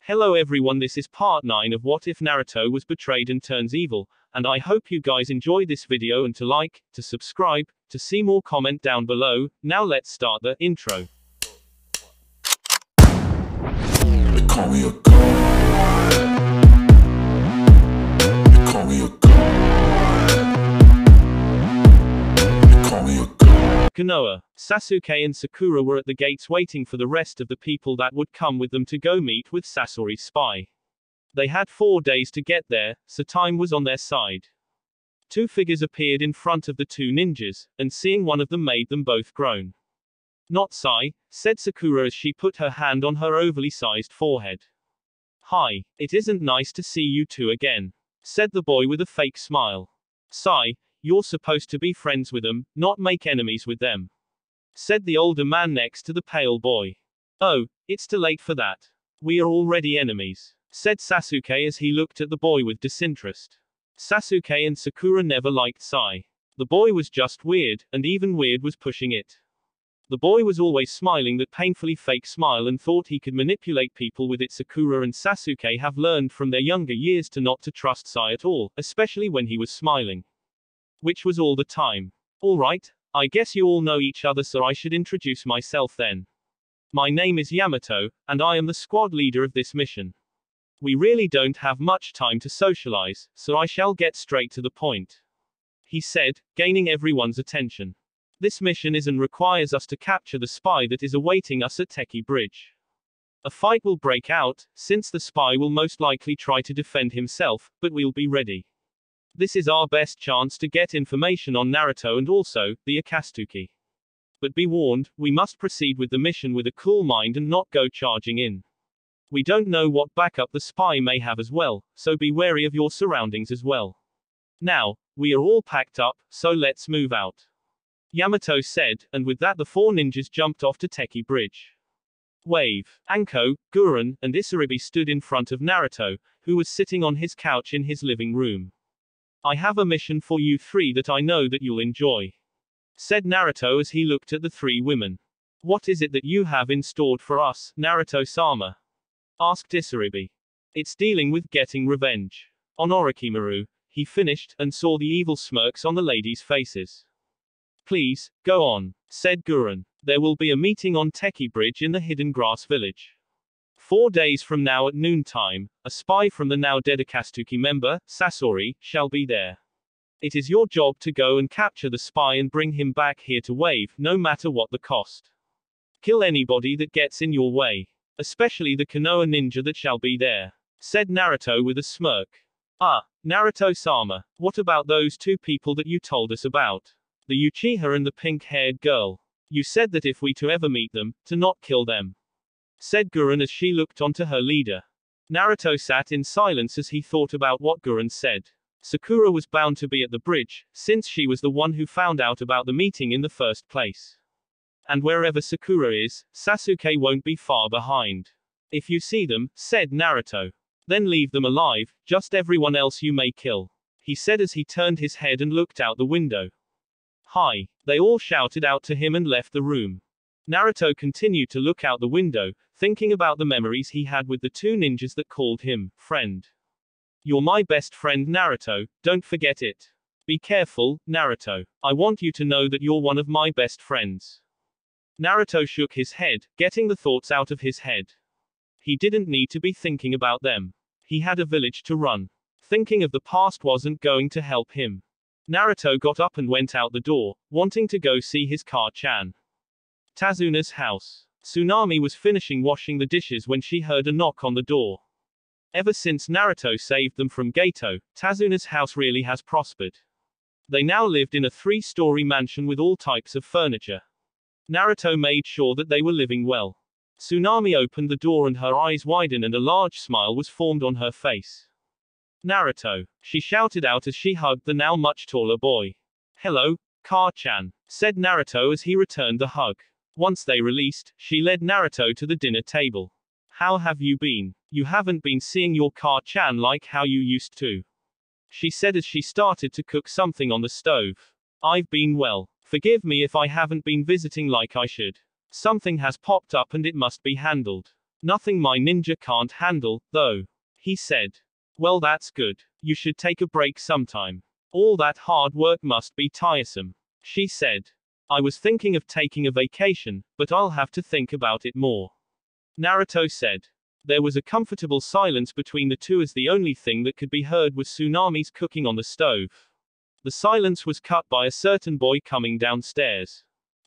Hello everyone, this is part 9 of What If Naruto Was Betrayed and Turns Evil, and I hope you guys enjoy this video and to like, to subscribe, to see more comment down below. Now let's start the intro. They call me a god. They call me a god. They call me a god. Konoha. Sasuke and Sakura were at the gates waiting for the rest of the people that would come with them to go meet with Sasori's spy. They had 4 days to get there, so time was on their side. Two figures appeared in front of the two ninjas, and seeing one of them made them both groan. "Not Sai," said Sakura as she put her hand on her overly sized forehead. "Hi, it isn't nice to see you two again," said the boy with a fake smile. "Sai, you're supposed to be friends with them, not make enemies with them," said the older man next to the pale boy. "Oh, it's too late for that. We are already enemies," said Sasuke as he looked at the boy with disinterest. Sasuke and Sakura never liked Sai. The boy was just weird, and even weird was pushing it. The boy was always smiling that painfully fake smile and thought he could manipulate people with it. Sakura and Sasuke have learned from their younger years to not to trust Sai at all, especially when he was smiling. Which was all the time. "Alright, I guess you all know each other, so I should introduce myself then. My name is Yamato, and I am the squad leader of this mission. We really don't have much time to socialize, so I shall get straight to the point," he said, gaining everyone's attention. "This mission is and requires us to capture the spy that is awaiting us at Teki Bridge. A fight will break out, since the spy will most likely try to defend himself, but we'll be ready. This is our best chance to get information on Naruto and also, the Akatsuki. But be warned, we must proceed with the mission with a cool mind and not go charging in. We don't know what backup the spy may have as well, so be wary of your surroundings as well. Now, we are all packed up, so let's move out," Yamato said, and with that the 4 ninjas jumped off to Teki Bridge. Wave, Anko, Gurren, and Isaribi stood in front of Naruto, who was sitting on his couch in his living room. "I have a mission for you 3 that I know that you'll enjoy," said Naruto as he looked at the 3 women. "What is it that you have in store for us, Naruto-sama?" asked Isaribi. "It's dealing with getting revenge on Orochimaru," he finished, and saw the evil smirks on the ladies' faces. "Please, go on," said Gurren. "There will be a meeting on Teki Bridge in the Hidden Grass Village. 4 days from now at noontime, a spy from the now-dead Akatsuki member, Sasori, shall be there. It is your job to go and capture the spy and bring him back here to Wave, no matter what the cost. Kill anybody that gets in your way, especially the Konoha ninja that shall be there," said Naruto with a smirk. "Ah, Naruto-sama, what about those 2 people that you told us about? The Uchiha and the pink-haired girl. You said that if we to ever meet them, to not kill them," said Gurren as she looked onto her leader. Naruto sat in silence as he thought about what Gurren said. Sakura was bound to be at the bridge, since she was the one who found out about the meeting in the first place. And wherever Sakura is, Sasuke won't be far behind. "If you see them," said Naruto, "then leave them alive, just everyone else you may kill," he said as he turned his head and looked out the window. "Hi," they all shouted out to him and left the room. Naruto continued to look out the window, thinking about the memories he had with the 2 ninjas that called him friend. "You're my best friend, Naruto, don't forget it. Be careful, Naruto. I want you to know that you're one of my best friends." Naruto shook his head, getting the thoughts out of his head. He didn't need to be thinking about them. He had a village to run. Thinking of the past wasn't going to help him. Naruto got up and went out the door, wanting to go see his Car-chan. Tazuna's house. Tsunami was finishing washing the dishes when she heard a knock on the door. Ever since Naruto saved them from Gato, Tazuna's house really has prospered. They now lived in a 3-story mansion with all types of furniture. Naruto made sure that they were living well. Tsunami opened the door and her eyes widened and a large smile was formed on her face. "Naruto," she shouted out as she hugged the now much taller boy. "Hello, Car-chan," said Naruto as he returned the hug. Once they released, she led Naruto to the dinner table. "How have you been? You haven't been seeing your Car-chan like how you used to," she said as she started to cook something on the stove. "I've been well. Forgive me if I haven't been visiting like I should. Something has popped up and it must be handled," Nothing my ninja can't handle, though. He said. Well, that's good. You should take a break sometime. All that hard work must be tiresome. She said. I was thinking of taking a vacation, but I'll have to think about it more. Naruto said. There was a comfortable silence between the two as the only thing that could be heard was Tsunami's cooking on the stove. The silence was cut by a certain boy coming downstairs.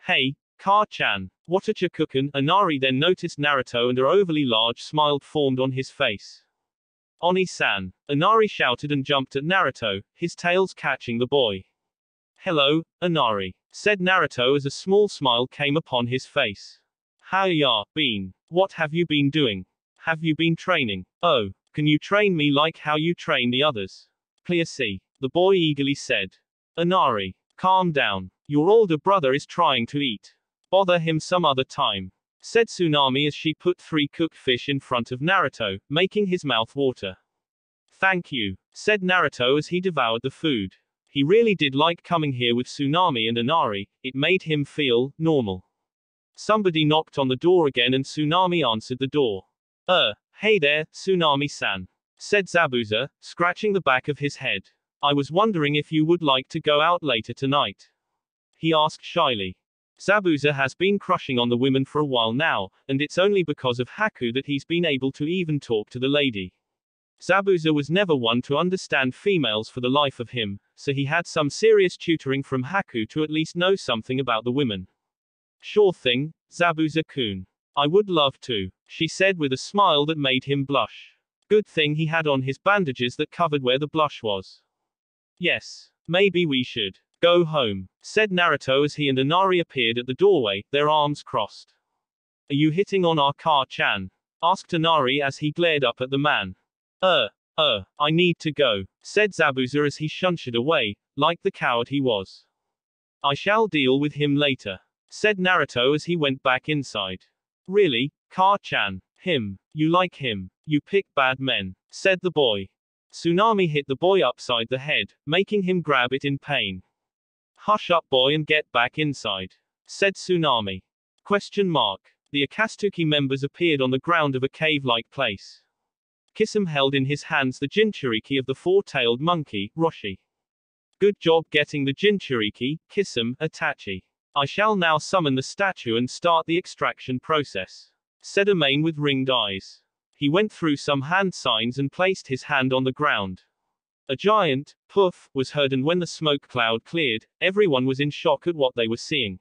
Hey, Car-chan, whatcha cookin'? Inari then noticed Naruto and a overly large smile formed on his face. Oni-san. Inari shouted and jumped at Naruto, his tails catching the boy. Hello, Inari, said Naruto as a small smile came upon his face. How ya been? What have you been doing? Have you been training? Oh, can you train me like how you train the others? Please see, the boy eagerly said. Inari, calm down. Your older brother is trying to eat. Bother him some other time, said Tsunami as she put 3 cooked fish in front of Naruto, making his mouth water. Thank you, said Naruto as he devoured the food. He really did like coming here with Tsunami and Inari, it made him feel normal. Somebody knocked on the door again and Tsunami answered the door. Hey there, Tsunami-san, said Zabuza, scratching the back of his head. I was wondering if you would like to go out later tonight. He asked shyly. Zabuza has been crushing on the women for a while now, and it's only because of Haku that he's been able to even talk to the lady. Zabuza was never one to understand females for the life of him, so he had some serious tutoring from Haku to at least know something about the women. Sure thing, Zabuza-kun. I would love to, she said with a smile that made him blush. Good thing he had on his bandages that covered where the blush was. Yes, maybe we should go home, said Naruto as he and Inari appeared at the doorway, their arms crossed. Are you hitting on our Car-chan? Asked Inari as he glared up at the man. I need to go, said Zabuza as he shunshed away, like the coward he was. I shall deal with him later, said Naruto as he went back inside. Really, Car-chan? Him? You like him? You pick bad men, said the boy. Tsunami hit the boy upside the head, making him grab it in pain. Hush up boy and get back inside, said Tsunami. The Akatsuki members appeared on the ground of a cave-like place. Kisame held in his hands the Jinchuriki of the 4-tailed monkey, Roshi. Good job getting the Jinchuriki, Kisame, Itachi. I shall now summon the statue and start the extraction process, said a man with ringed eyes. He went through some hand signs and placed his hand on the ground. A giant poof was heard, and when the smoke cloud cleared, everyone was in shock at what they were seeing.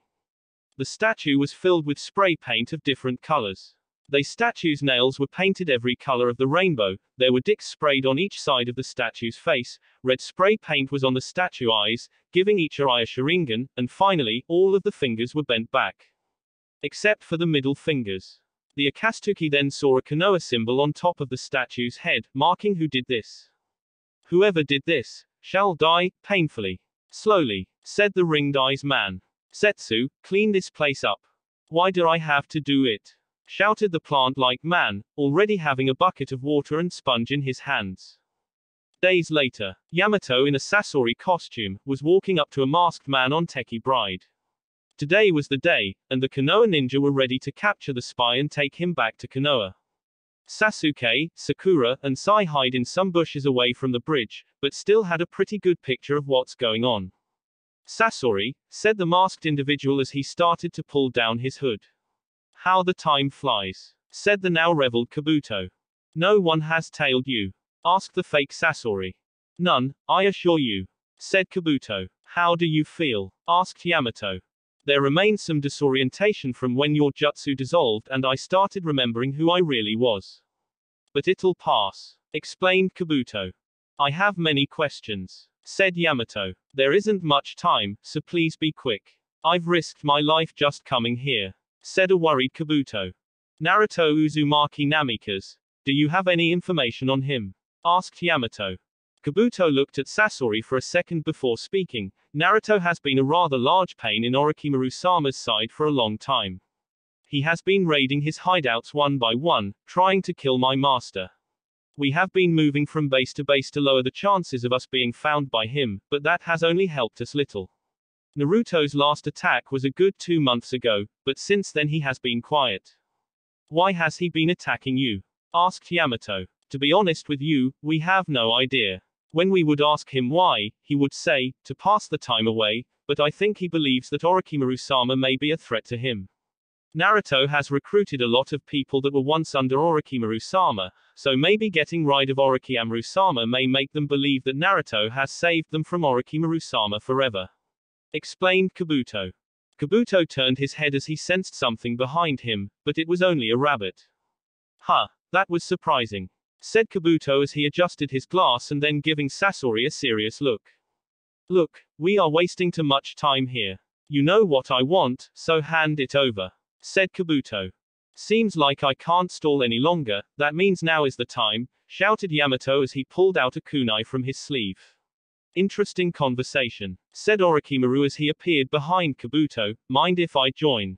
The statue was filled with spray paint of different colors. The statue's nails were painted every color of the rainbow, there were dicks sprayed on each side of the statue's face, red spray paint was on the statue eyes, giving each eye a Sharingan, and finally, all of the fingers were bent back. Except for the middle fingers. The Akatsuki then saw a Konoha symbol on top of the statue's head, marking who did this. Whoever did this, shall die, painfully. Slowly, said the ringed eyes man. Setsu, clean this place up. Why do I have to do it? Shouted the plant-like man, already having a bucket of water and sponge in his hands. Days later, Yamato in a Sasori costume, was walking up to a masked man on Teki Bride. Today was the day, and the Konoha ninja were ready to capture the spy and take him back to Konoha. Sasuke, Sakura, and Sai hide in some bushes away from the bridge, but still had a pretty good picture of what's going on. Sasori, said the masked individual as he started to pull down his hood. How the time flies, said the now reveled Kabuto. No one has tailed you, asked the fake Sasori. None, I assure you, said Kabuto. How do you feel? Asked Yamato. There remains some disorientation from when your jutsu dissolved and I started remembering who I really was. But it'll pass, explained Kabuto. I have many questions, said Yamato. There isn't much time, so please be quick. I've risked my life just coming here, said a worried Kabuto. Naruto Uzumaki Namikaze. Do you have any information on him? Asked Yamato. Kabuto looked at Sasori for a second before speaking. Naruto has been a rather large pain in Orochimaru-sama's side for a long time. He has been raiding his hideouts one by one, trying to kill my master. We have been moving from base to lower the chances of us being found by him, but that has only helped us little. Naruto's last attack was a good 2 months ago, but since then he has been quiet. Why has he been attacking you? Asked Yamato. To be honest with you, we have no idea. When we would ask him why, he would say, to pass the time away, but I think he believes that Orochimaru-sama may be a threat to him. Naruto has recruited a lot of people that were once under Orochimaru-sama, so maybe getting rid of Orochimaru-sama may make them believe that Naruto has saved them from Orochimaru-sama forever. Explained Kabuto. Kabuto turned his head as he sensed something behind him, but it was only a rabbit. Huh, that was surprising, said Kabuto as he adjusted his glass and then giving Sasori a serious look. Look, we are wasting too much time here. You know what I want, so hand it over, said Kabuto. Seems like I can't stall any longer, that means now is the time, shouted Yamato as he pulled out a kunai from his sleeve. Interesting conversation, said Orochimaru as he appeared behind Kabuto. Mind if I join?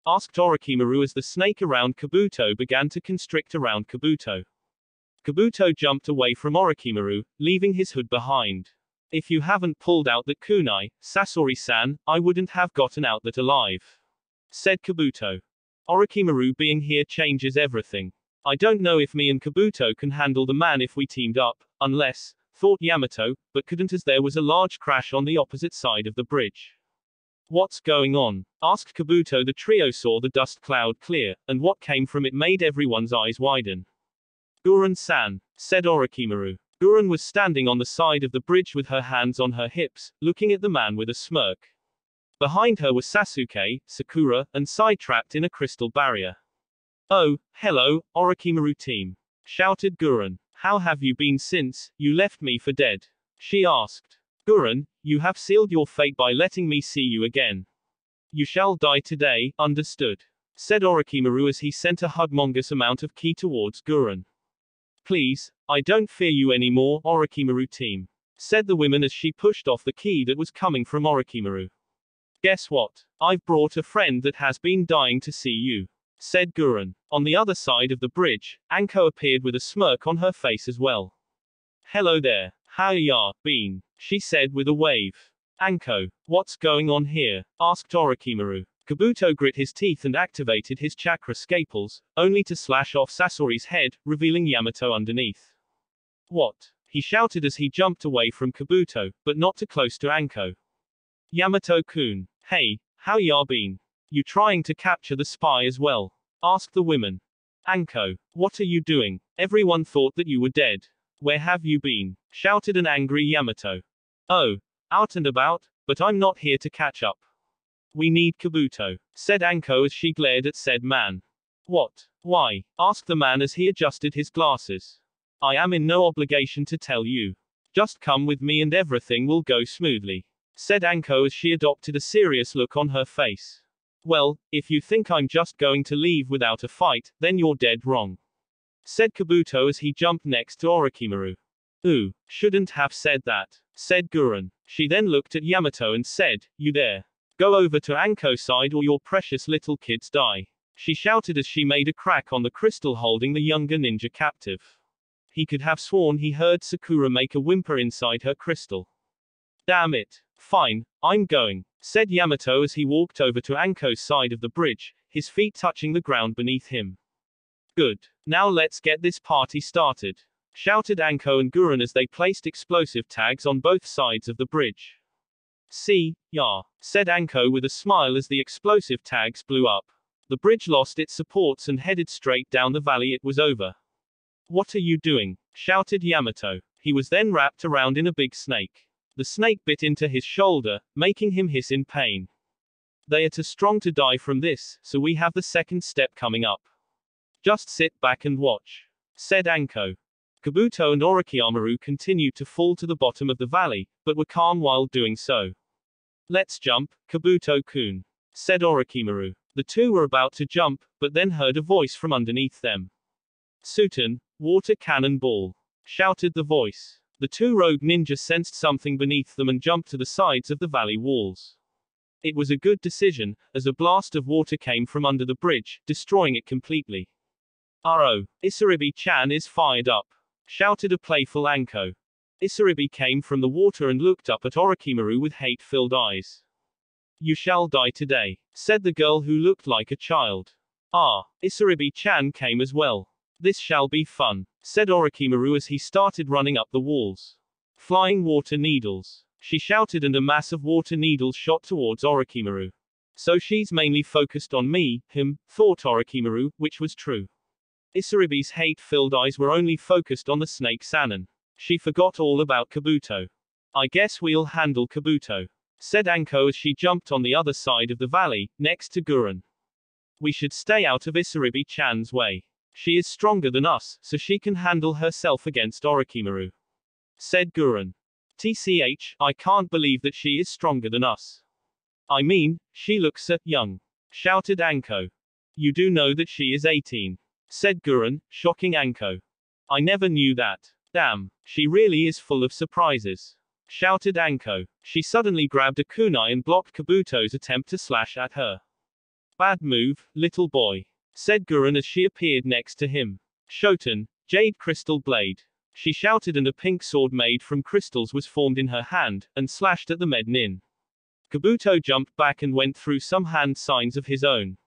Asked Orochimaru as the snake around Kabuto began to constrict around Kabuto. Kabuto jumped away from Orochimaru, leaving his hood behind. If you haven't pulled out that kunai, Sasori-san, I wouldn't have gotten out that alive, said Kabuto. Orochimaru being here changes everything. I don't know if me and Kabuto can handle the man if we teamed up, unless, thought Yamato, but couldn't as there was a large crash on the opposite side of the bridge. What's going on? Asked Kabuto. The trio saw the dust cloud clear, and what came from it made everyone's eyes widen. Guren-san, said Orochimaru. Guren was standing on the side of the bridge with her hands on her hips, looking at the man with a smirk. Behind her were Sasuke, Sakura, and Sai trapped in a crystal barrier. Oh, hello, Orochimaru team, shouted Guren. How have you been since you left me for dead? She asked. Guren, you have sealed your fate by letting me see you again. You shall die today, understood? Said Orochimaru as he sent a humongous amount of ki towards Guren. Please, I don't fear you anymore, Orochimaru team, said the woman as she pushed off the ki that was coming from Orochimaru. Guess what? I've brought a friend that has been dying to see you, said Guren. On the other side of the bridge, Anko appeared with a smirk on her face as well. Hello there, how ya been? She said with a wave. Anko, what's going on here? Asked Orochimaru. Kabuto grit his teeth and activated his chakra scapels, only to slash off Sasori's head, revealing Yamato underneath. What? He shouted as he jumped away from Kabuto, but not too close to Anko. Yamato-kun, hey, how ya been? You trying to capture the spy as well? Asked the women. Anko, what are you doing? Everyone thought that you were dead. Where have you been? Shouted an angry Yamato. Oh, out and about, but I'm not here to catch up. We need Kabuto, said Anko as she glared at said man. What? Why? Asked the man as he adjusted his glasses. I am in no obligation to tell you. Just come with me and everything will go smoothly, said Anko as she adopted a serious look on her face. Well, if you think I'm just going to leave without a fight, then you're dead wrong, said Kabuto as he jumped next to Orochimaru. Ooh, shouldn't have said that, said Guren. She then looked at Yamato and said, you there? Go over to Anko's side or your precious little kids die, she shouted as she made a crack on the crystal holding the younger ninja captive. He could have sworn he heard Sakura make a whimper inside her crystal. Damn it. Fine, I'm going, said Yamato as he walked over to Anko's side of the bridge, his feet touching the ground beneath him. Good. Now let's get this party started, shouted Anko and Guren as they placed explosive tags on both sides of the bridge. See, ya, said Anko with a smile as the explosive tags blew up. The bridge lost its supports and headed straight down the valley. It was over. What are you doing? Shouted Yamato. He was then wrapped around in a big snake. The snake bit into his shoulder, making him hiss in pain. They are too strong to die from this, so we have the second step coming up. Just sit back and watch, said Anko. Kabuto and Orochimaru continued to fall to the bottom of the valley, but were calm while doing so. Let's jump, Kabuto-kun, said Orochimaru. The two were about to jump, but then heard a voice from underneath them. Sutan, water cannon ball, shouted the voice. The two rogue ninjas sensed something beneath them and jumped to the sides of the valley walls. It was a good decision, as a blast of water came from under the bridge, destroying it completely. Oh, Isaribi-chan is fired up, shouted a playful Anko. Isaribi came from the water and looked up at Orochimaru with hate-filled eyes. You shall die today, said the girl who looked like a child. Ah, Isaribi-chan came as well. This shall be fun, said Orochimaru as he started running up the walls. Flying water needles. She shouted and a mass of water needles shot towards Orochimaru. So she's mainly focused on me, thought Orochimaru, which was true. Isaribi's hate-filled eyes were only focused on the snake Sannin. She forgot all about Kabuto. I guess we'll handle Kabuto, said Anko as she jumped on the other side of the valley, next to Gurren. We should stay out of Isaribi-chan's way. She is stronger than us, so she can handle herself against Orochimaru, said Gurren. TCH, I can't believe that she is stronger than us. I mean, she looks so young, shouted Anko. You do know that she is 18, said Gurren, shocking Anko. I never knew that. Damn, she really is full of surprises, shouted Anko. She suddenly grabbed a kunai and blocked Kabuto's attempt to slash at her. Bad move, little boy, said Gurren as she appeared next to him. Shoten, Jade Crystal Blade. She shouted and a pink sword made from crystals was formed in her hand, and slashed at the Mednin. Kabuto jumped back and went through some hand signs of his own.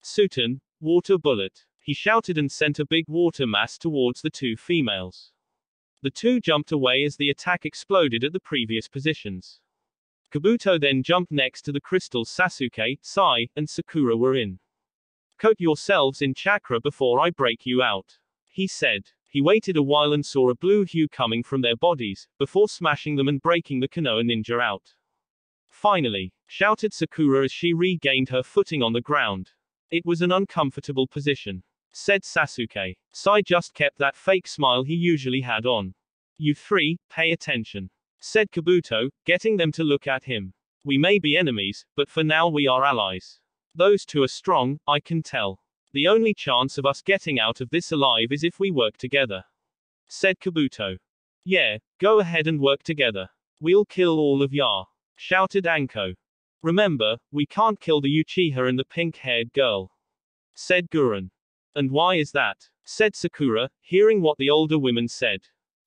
Suten, Water Bullet. He shouted and sent a big water mass towards the two females. The two jumped away as the attack exploded at the previous positions. Kabuto then jumped next to the crystals Sasuke, Sai, and Sakura were in. Coat yourselves in chakra before I break you out, he said. He waited a while and saw a blue hue coming from their bodies, before smashing them and breaking the Konoha ninja out. Finally, shouted Sakura as she regained her footing on the ground. It was an uncomfortable position, said Sasuke. Sai just kept that fake smile he usually had on. You three, pay attention, said Kabuto, getting them to look at him. We may be enemies, but for now we are allies. Those two are strong, I can tell. The only chance of us getting out of this alive is if we work together, said Kabuto. Yeah, go ahead and work together. We'll kill all of ya, shouted Anko. Remember, we can't kill the Uchiha and the pink-haired girl, said Gurren. And why is that? Said Sakura, hearing what the older women said.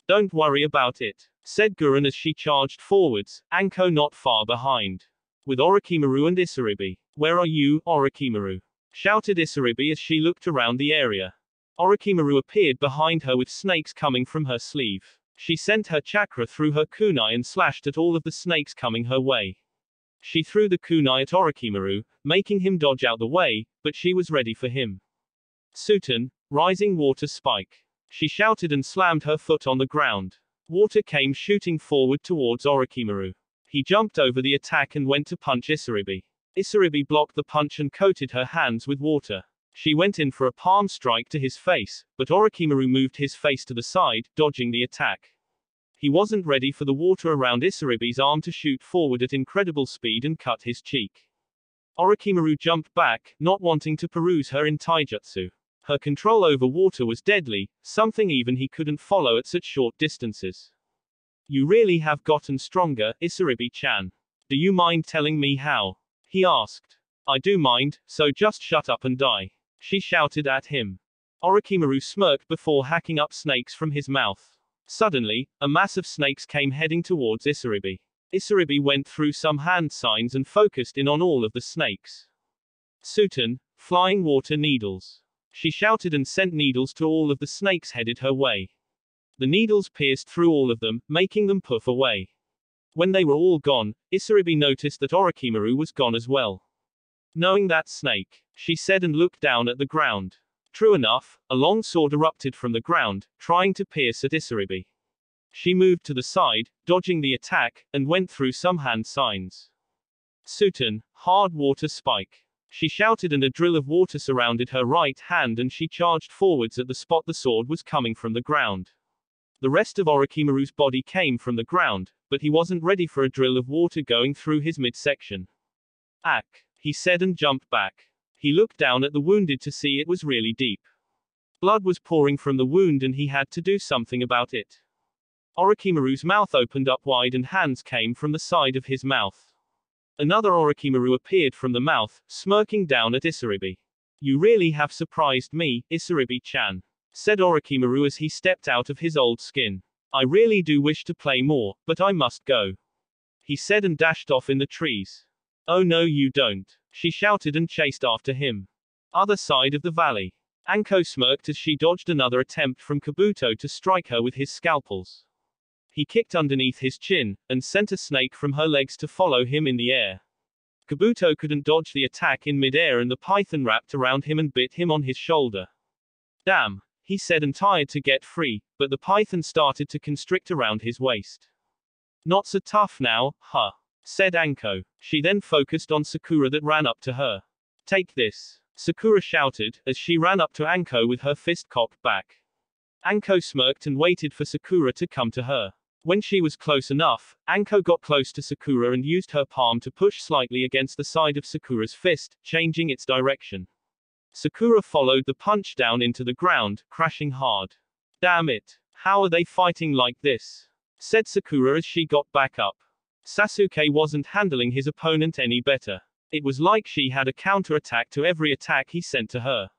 Don't worry about it, said Gurren as she charged forwards, Anko not far behind. With Orochimaru and Isaribi. Where are you, Orochimaru? Shouted Isaribi as she looked around the area. Orochimaru appeared behind her with snakes coming from her sleeve. She sent her chakra through her kunai and slashed at all of the snakes coming her way. She threw the kunai at Orochimaru, making him dodge out the way, but she was ready for him. Suten, Rising Water Spike. She shouted and slammed her foot on the ground. Water came shooting forward towards Orochimaru. He jumped over the attack and went to punch Isaribi. Isaribi blocked the punch and coated her hands with water. She went in for a palm strike to his face, but Orochimaru moved his face to the side, dodging the attack. He wasn't ready for the water around Isaribi's arm to shoot forward at incredible speed and cut his cheek. Orochimaru jumped back, not wanting to peruse her in taijutsu. Her control over water was deadly, something even he couldn't follow at such short distances. You really have gotten stronger, Isaribi-chan. Do you mind telling me how? He asked. I do mind, so just shut up and die, she shouted at him. Orochimaru smirked before hacking up snakes from his mouth. Suddenly, a mass of snakes came heading towards Isaribi. Isaribi went through some hand signs and focused in on all of the snakes. Suten, Flying Water Needles. She shouted and sent needles to all of the snakes headed her way. The needles pierced through all of them, making them puff away. When they were all gone, Isaribi noticed that Orochimaru was gone as well. Knowing that snake, she said and looked down at the ground. True enough, a long sword erupted from the ground, trying to pierce at Isaribi. She moved to the side, dodging the attack, and went through some hand signs. Suten, Hard Water Spike. She shouted and a drill of water surrounded her right hand and she charged forwards at the spot the sword was coming from the ground. The rest of Orochimaru's body came from the ground, but he wasn't ready for a drill of water going through his midsection. Ack, he said and jumped back. He looked down at the wounded to see it was really deep. Blood was pouring from the wound and he had to do something about it. Orochimaru's mouth opened up wide and hands came from the side of his mouth. Another Orochimaru appeared from the mouth, smirking down at Isaribi. You really have surprised me, Isaribi-chan, said Orochimaru as he stepped out of his old skin. I really do wish to play more, but I must go, he said and dashed off in the trees. Oh no you don't, she shouted and chased after him. Other side of the valley. Anko smirked as she dodged another attempt from Kabuto to strike her with his scalpels. He kicked underneath his chin, and sent a snake from her legs to follow him in the air. Kabuto couldn't dodge the attack in midair and the python wrapped around him and bit him on his shoulder. Damn, he said and tried to get free, but the python started to constrict around his waist. Not so tough now, huh? Said Anko. She then focused on Sakura that ran up to her. Take this. Sakura shouted, as she ran up to Anko with her fist cocked back. Anko smirked and waited for Sakura to come to her. When she was close enough, Anko got close to Sakura and used her palm to push slightly against the side of Sakura's fist, changing its direction. Sakura followed the punch down into the ground, crashing hard. Damn it. How are they fighting like this? Said Sakura as she got back up. Sasuke wasn't handling his opponent any better. It was like she had a counter-attack to every attack he sent to her.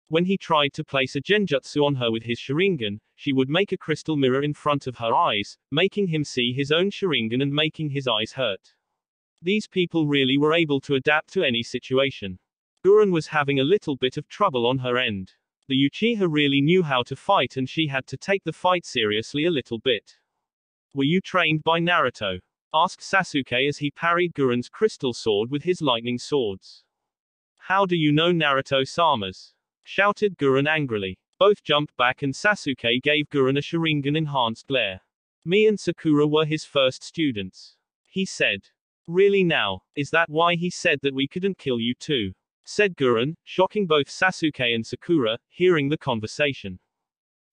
When he tried to place a genjutsu on her with his Sharingan, she would make a crystal mirror in front of her eyes, making him see his own Sharingan and making his eyes hurt. These people really were able to adapt to any situation. Gurren was having a little bit of trouble on her end. The Uchiha really knew how to fight and she had to take the fight seriously a little bit. Were you trained by Naruto? Asked Sasuke as he parried Gurren's crystal sword with his lightning swords. How do you know Naruto-sama's? Shouted Gurren angrily. Both jumped back and Sasuke gave Gurren a Sharingan-enhanced glare. Me and Sakura were his first students. He said. Really now, is that why he said that we couldn't kill you too? Said Gurren, shocking both Sasuke and Sakura, hearing the conversation.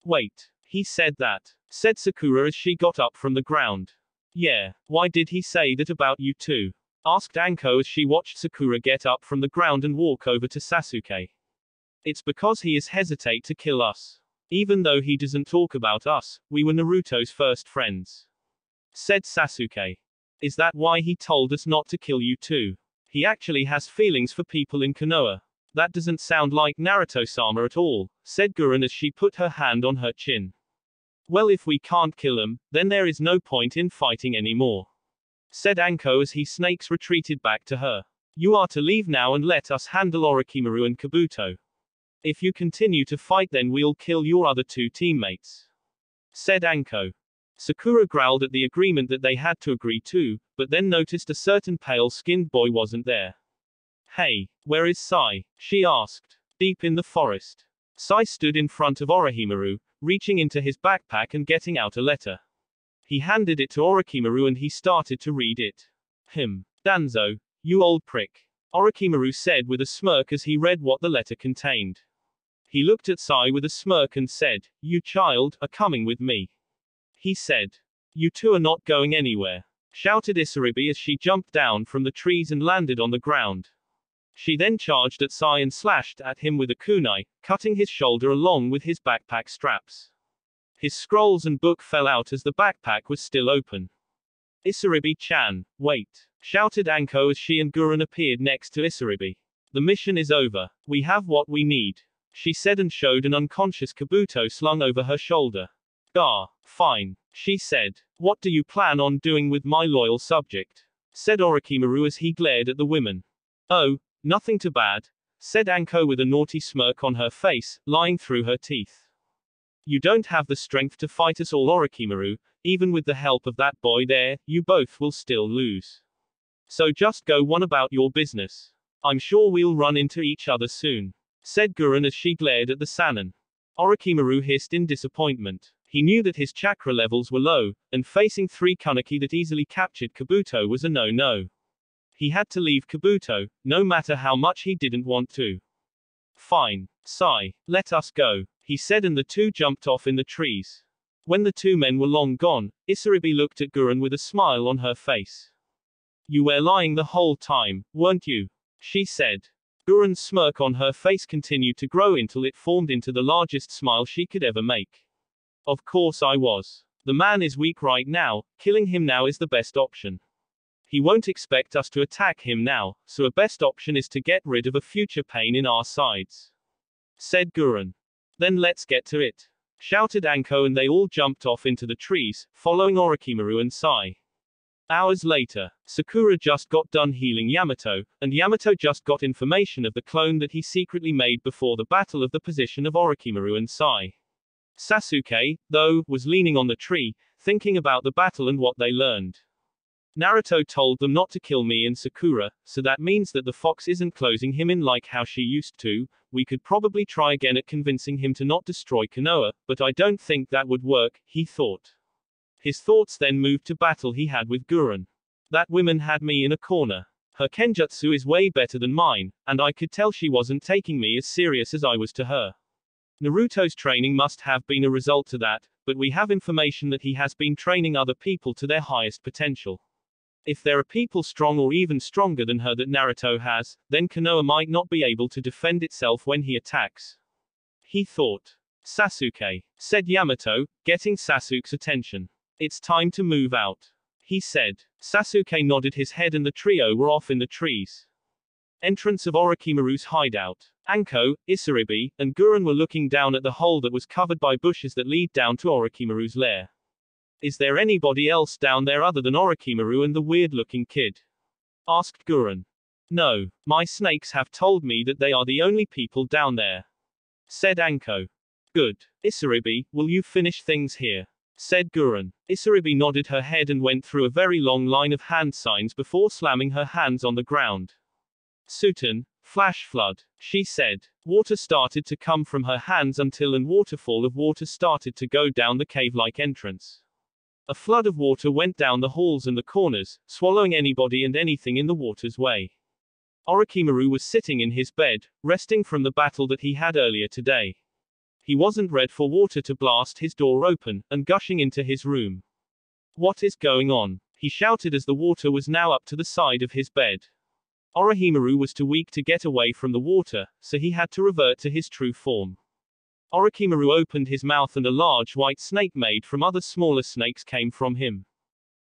Wait, he said that. Said Sakura as she got up from the ground. Yeah, why did he say that about you too? Asked Anko as she watched Sakura get up from the ground and walk over to Sasuke. It's because he is hesitate to kill us. Even though he doesn't talk about us, we were Naruto's first friends. Said Sasuke. Is that why he told us not to kill you too? He actually has feelings for people in Konoha. That doesn't sound like Naruto-sama at all, said Gurren as she put her hand on her chin. Well, if we can't kill him, then there is no point in fighting anymore. Said Anko as he snakes retreated back to her. You are to leave now and let us handle Orochimaru and Kabuto. If you continue to fight then we'll kill your other two teammates. Said Anko. Sakura growled at the agreement that they had to agree to, but then noticed a certain pale-skinned boy wasn't there. Hey, where is Sai? She asked. Deep in the forest. Sai stood in front of Orochimaru, reaching into his backpack and getting out a letter. He handed it to Orochimaru and he started to read it. Danzo, you old prick. Orochimaru said with a smirk as he read what the letter contained. He looked at Sai with a smirk and said, You child, are coming with me. He said. You two are not going anywhere. Shouted Isaribi as she jumped down from the trees and landed on the ground. She then charged at Sai and slashed at him with a kunai, cutting his shoulder along with his backpack straps. His scrolls and book fell out as the backpack was still open. Isaribi-chan, wait. Shouted Anko as she and Gurren appeared next to Isaribi. The mission is over. We have what we need. She said and showed an unconscious Kabuto slung over her shoulder. Fine. She said. What do you plan on doing with my loyal subject? Said Orochimaru as he glared at the women. Oh, nothing too bad. Said Anko with a naughty smirk on her face, lying through her teeth. You don't have the strength to fight us all, Orochimaru. Even with the help of that boy there, you both will still lose. So just go on about your business. I'm sure we'll run into each other soon. Said Gurren as she glared at the Sannin. Orochimaru hissed in disappointment. He knew that his chakra levels were low, and facing 3 Kaneki that easily captured Kabuto was a no-no. He had to leave Kabuto, no matter how much he didn't want to. Fine. Sai, let us go, he said and the two jumped off in the trees. When the two men were long gone, Isaribi looked at Gurren with a smile on her face. You were lying the whole time, weren't you? She said. Gurren's smirk on her face continued to grow until it formed into the largest smile she could ever make. Of course I was. The man is weak right now, killing him now is the best option. He won't expect us to attack him now, so a best option is to get rid of a future pain in our sides. Said Gurren. Then let's get to it. Shouted Anko and they all jumped off into the trees, following Orochimaru and Sai. Hours later, Sakura just got done healing Yamato, and Yamato just got information of the clone that he secretly made before the battle of the position of Orochimaru and Sai. Sasuke, though, was leaning on the tree, thinking about the battle and what they learned. Naruto told them not to kill me and Sakura, so that means that the fox isn't closing him in like how she used to. We could probably try again at convincing him to not destroy Konoha, but I don't think that would work, he thought. His thoughts then moved to battle he had with Gurren. That woman had me in a corner. Her kenjutsu is way better than mine, and I could tell she wasn't taking me as serious as I was to her. Naruto's training must have been a result to that, but we have information that he has been training other people to their highest potential. If there are people strong or even stronger than her that Naruto has, then Konoha might not be able to defend itself when he attacks. He thought. Sasuke, said Yamato, getting Sasuke's attention. It's time to move out. He said. Sasuke nodded his head and the trio were off in the trees. Entrance of Orochimaru's hideout. Anko, Isaribi, and Gurren were looking down at the hole that was covered by bushes that lead down to Orochimaru's lair. Is there anybody else down there other than Orochimaru and the weird-looking kid? Asked Gurren. No, my snakes have told me that they are the only people down there. Said Anko. Good. Isaribi, will you finish things here? Said Gurren. Isaribi nodded her head and went through a very long line of hand signs before slamming her hands on the ground. Sutan, flash flood, she said. Water started to come from her hands until an waterfall of water started to go down the cave-like entrance. A flood of water went down the halls and the corners, swallowing anybody and anything in the water's way. Orochimaru was sitting in his bed, resting from the battle that he had earlier today. He wasn't ready for water to blast his door open, and gushing into his room. What is going on? He shouted as the water was now up to the side of his bed. Orochimaru was too weak to get away from the water, so he had to revert to his true form. Orochimaru opened his mouth and a large white snake made from other smaller snakes came from him.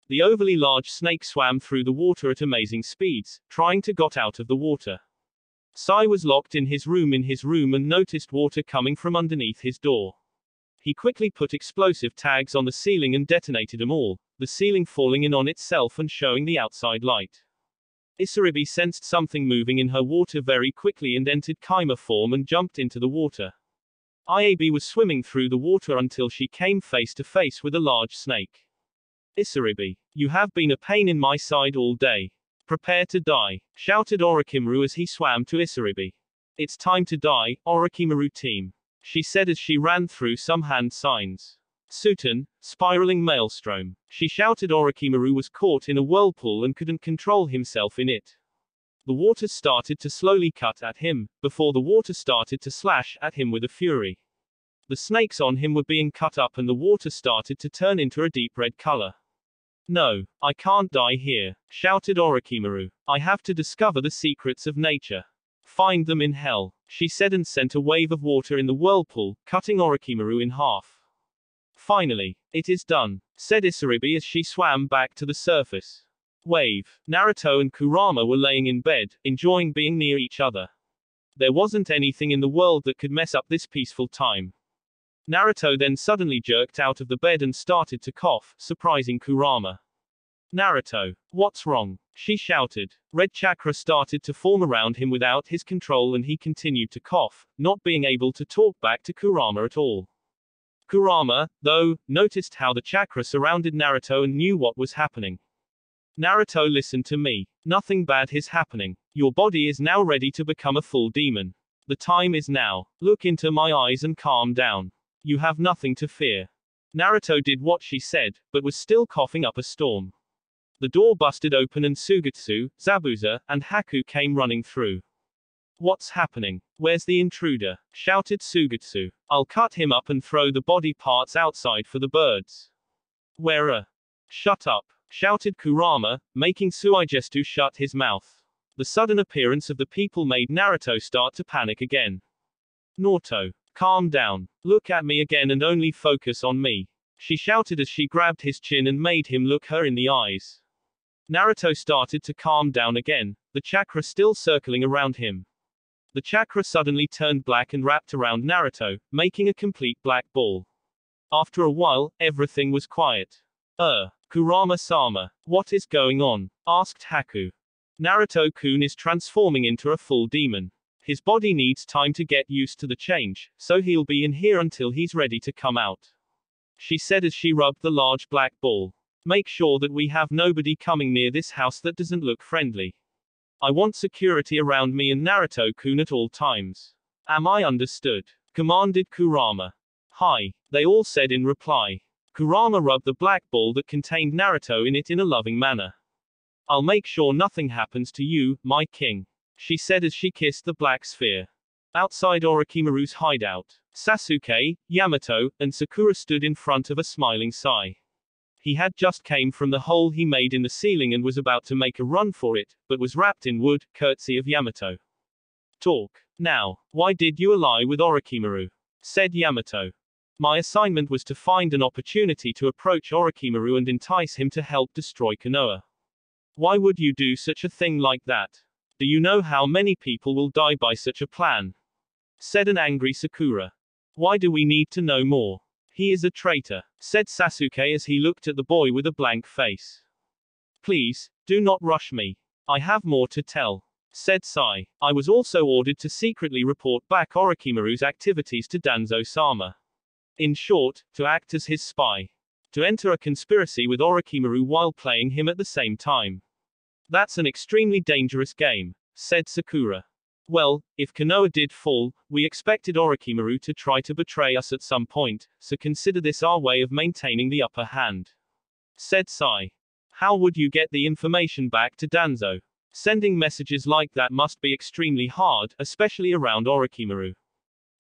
The overly large snake swam through the water at amazing speeds, trying to get out of the water. Sai was locked in his room and noticed water coming from underneath his door. He quickly put explosive tags on the ceiling and detonated them all, the ceiling falling in on itself and showing the outside light. Isaribi sensed something moving in her water very quickly and entered Kaima form and jumped into the water. Iab was swimming through the water until she came face to face with a large snake. Isaribi, you have been a pain in my side all day. Prepare to die, shouted Orochimaru as he swam to Isaribi. It's time to die, Orochimaru team, she said as she ran through some hand signs. Sutan, spiraling maelstrom, she shouted. Orochimaru was caught in a whirlpool and couldn't control himself in it. The water started to slowly cut at him, before the water started to slash at him with a fury. The snakes on him were being cut up and the water started to turn into a deep red color. No, I can't die here, shouted Orochimaru. I have to discover the secrets of nature. Find them in hell, she said and sent a wave of water in the whirlpool, cutting Orochimaru in half. Finally, it is done, said Isaribi as she swam back to the surface. Wave. Naruto and Kurama were laying in bed, enjoying being near each other. There wasn't anything in the world that could mess up this peaceful time. Naruto then suddenly jerked out of the bed and started to cough, surprising Kurama. Naruto, what's wrong? She shouted. Red chakra started to form around him without his control and he continued to cough, not being able to talk back to Kurama at all. Kurama, though, noticed how the chakra surrounded Naruto and knew what was happening. Naruto, listen to me. Nothing bad is happening. Your body is now ready to become a full demon. The time is now. Look into my eyes and calm down. You have nothing to fear. Naruto did what she said, but was still coughing up a storm. The door busted open and Sugetsu, Zabuza, and Haku came running through. What's happening? Where's the intruder? Shouted Sugetsu. I'll cut him up and throw the body parts outside for the birds. Where? Shut up, shouted Kurama, making Suigestu shut his mouth. The sudden appearance of the people made Naruto start to panic again. Naruto, calm down. Look at me again and only focus on me, she shouted as she grabbed his chin and made him look her in the eyes. Naruto started to calm down again, the chakra still circling around him. The chakra suddenly turned black and wrapped around Naruto, making a complete black ball. After a while, everything was quiet. Kurama-sama, what is going on? Asked Haku. Naruto-kun is transforming into a full demon. His body needs time to get used to the change, so he'll be in here until he's ready to come out. She said as she rubbed the large black ball. Make sure that we have nobody coming near this house that doesn't look friendly. I want security around me and Naruto-kun at all times. Am I understood? Commanded Kurama. Hi, they all said in reply. Kurama rubbed the black ball that contained Naruto in it in a loving manner. I'll make sure nothing happens to you, my king, she said as she kissed the black sphere. Outside Orochimaru's hideout, Sasuke, Yamato, and Sakura stood in front of a smiling Sai. He had just came from the hole he made in the ceiling and was about to make a run for it, but was wrapped in wood, courtesy of Yamato. Talk. Now, why did you ally with Orochimaru? Said Yamato. My assignment was to find an opportunity to approach Orochimaru and entice him to help destroy Konoha. Why would you do such a thing like that? Do you know how many people will die by such a plan? Said an angry Sakura. Why do we need to know more? He is a traitor, said Sasuke as he looked at the boy with a blank face. Please, do not rush me. I have more to tell, said Sai. I was also ordered to secretly report back Orochimaru's activities to Danzo-sama. In short, to act as his spy. To enter a conspiracy with Orochimaru while playing him at the same time. That's an extremely dangerous game, said Sakura. Well, if Konoha did fall, we expected Orochimaru to try to betray us at some point, so consider this our way of maintaining the upper hand. Said Sai. How would you get the information back to Danzo? Sending messages like that must be extremely hard, especially around Orochimaru.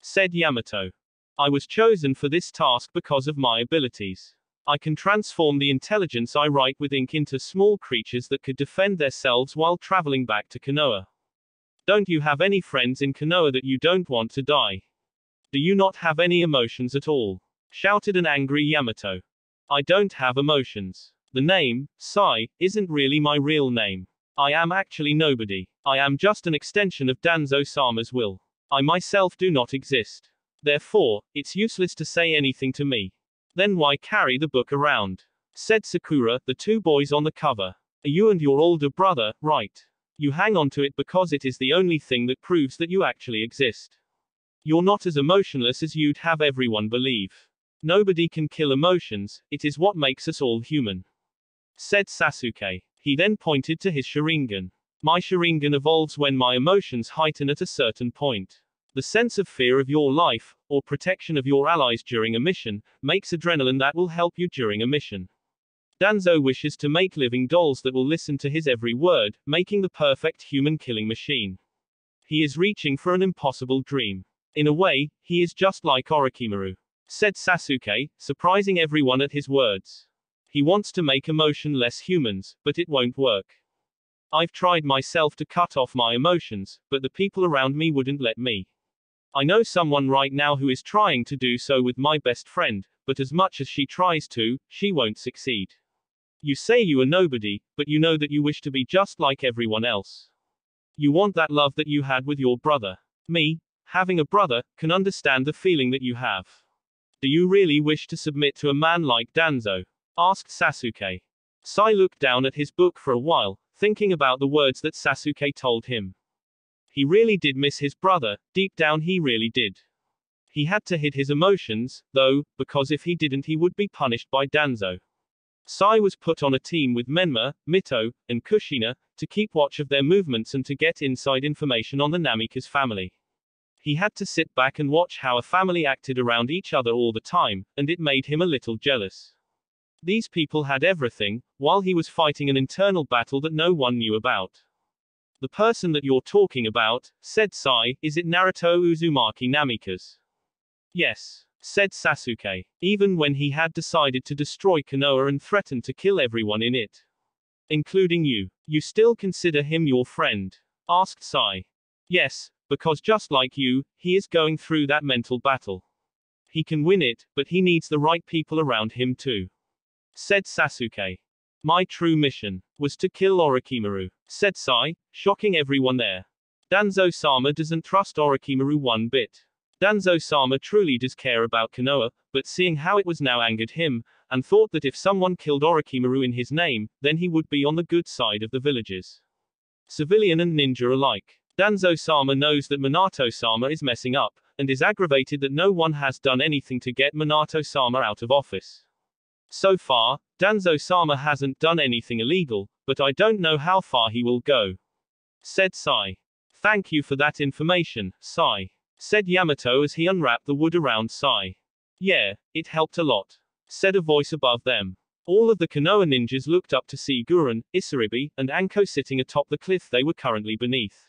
Said Yamato. I was chosen for this task because of my abilities. I can transform the intelligence I write with ink into small creatures that could defend themselves while traveling back to Konoha. Don't you have any friends in Konoha that you don't want to die? Do you not have any emotions at all? Shouted an angry Yamato. I don't have emotions. The name, Sai, isn't really my real name. I am actually nobody. I am just an extension of Danzo-sama's will. I myself do not exist. Therefore, it's useless to say anything to me. Then why carry the book around? Said Sakura, the two boys on the cover. Are you and your older brother, right? You hang on to it because it is the only thing that proves that you actually exist. You're not as emotionless as you'd have everyone believe. Nobody can kill emotions, it is what makes us all human. Said Sasuke. He then pointed to his Sharingan. My Sharingan evolves when my emotions heighten at a certain point. The sense of fear of your life, or protection of your allies during a mission, makes adrenaline that will help you during a mission. Danzo wishes to make living dolls that will listen to his every word, making the perfect human killing machine. He is reaching for an impossible dream. In a way, he is just like Orochimaru. Said Sasuke, surprising everyone at his words. He wants to make emotion less humans, but it won't work. I've tried myself to cut off my emotions, but the people around me wouldn't let me. I know someone right now who is trying to do so with my best friend, but as much as she tries to, she won't succeed. You say you are nobody, but you know that you wish to be just like everyone else. You want that love that you had with your brother. Me, having a brother, can understand the feeling that you have. Do you really wish to submit to a man like Danzo? Asked Sasuke. Sai looked down at his book for a while, thinking about the words that Sasuke told him. He really did miss his brother, deep down he really did. He had to hide his emotions, though, because if he didn't he would be punished by Danzo. Sai was put on a team with Menma, Mito, and Kushina, to keep watch of their movements and to get inside information on the Namikaze family. He had to sit back and watch how a family acted around each other all the time, and it made him a little jealous. These people had everything, while he was fighting an internal battle that no one knew about. The person that you're talking about, said Sai, is it Naruto Uzumaki Namikaze? Yes, said Sasuke. Even when he had decided to destroy Konoha and threatened to kill everyone in it. Including you. You still consider him your friend? Asked Sai. Yes, because just like you, he is going through that mental battle. He can win it, but he needs the right people around him too. Said Sasuke. My true mission was to kill Orochimaru, said Sai, shocking everyone there. Danzo-sama doesn't trust Orochimaru one bit. Danzo-sama truly does care about Konoha, but seeing how it was now angered him, and thought that if someone killed Orochimaru in his name, then he would be on the good side of the villagers. Civilian and ninja alike. Danzo-sama knows that Minato-sama is messing up, and is aggravated that no one has done anything to get Minato-sama out of office. So far, Danzo-sama hasn't done anything illegal, but I don't know how far he will go. Said Sai. Thank you for that information, Sai. Said Yamato as he unwrapped the wood around Sai. Yeah, it helped a lot. Said a voice above them. All of the Konoha ninjas looked up to see Gurren, Isaribi, and Anko sitting atop the cliff they were currently beneath.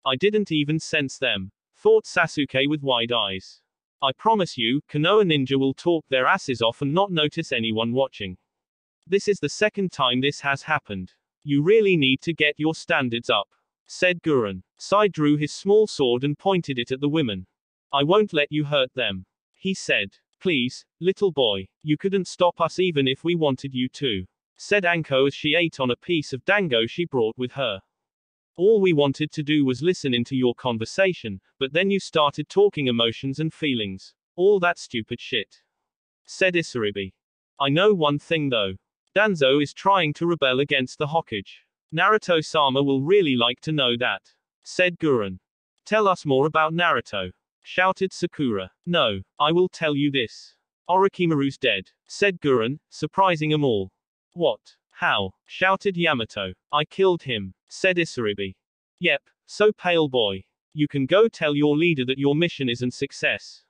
I didn't even sense them, thought Sasuke with wide eyes. I promise you, Konoha ninja will talk their asses off and not notice anyone watching. This is the second time this has happened. You really need to get your standards up, said Gurren. Sai drew his small sword and pointed it at the women. I won't let you hurt them, he said. Please, little boy, you couldn't stop us even if we wanted you to, said Anko as she ate on a piece of dango she brought with her. All we wanted to do was listen into your conversation, but then you started talking emotions and feelings. All that stupid shit, said Isaribi. I know one thing though. Danzo is trying to rebel against the Hokage. Naruto-sama will really like to know that, said Gurren. Tell us more about Naruto, shouted Sakura. No, I will tell you this. Orochimaru's dead, said Gurren, surprising them all. What? How? Shouted Yamato. I killed him, said Isaribi. Yep, so pale boy. You can go tell your leader that your mission isn't success.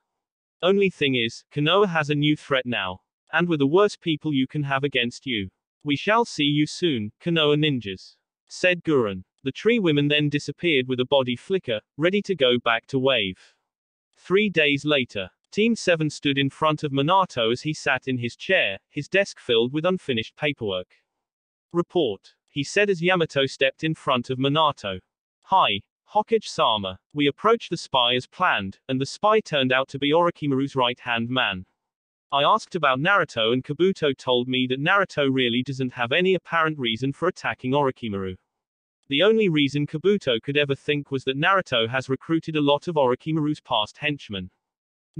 Only thing is, Konoha has a new threat now. And we're the worst people you can have against you. We shall see you soon, Konoha ninjas, said Gurren. The tree women then disappeared with a body flicker, ready to go back to wave. 3 days later, Team 7 stood in front of Minato as he sat in his chair, his desk filled with unfinished paperwork. Report, he said as Yamato stepped in front of Minato. Hi, Hokage-sama. We approached the spy as planned, and the spy turned out to be Orochimaru's right-hand man. I asked about Naruto and Kabuto told me that Naruto really doesn't have any apparent reason for attacking Orochimaru. The only reason Kabuto could ever think was that Naruto has recruited a lot of Orochimaru's past henchmen.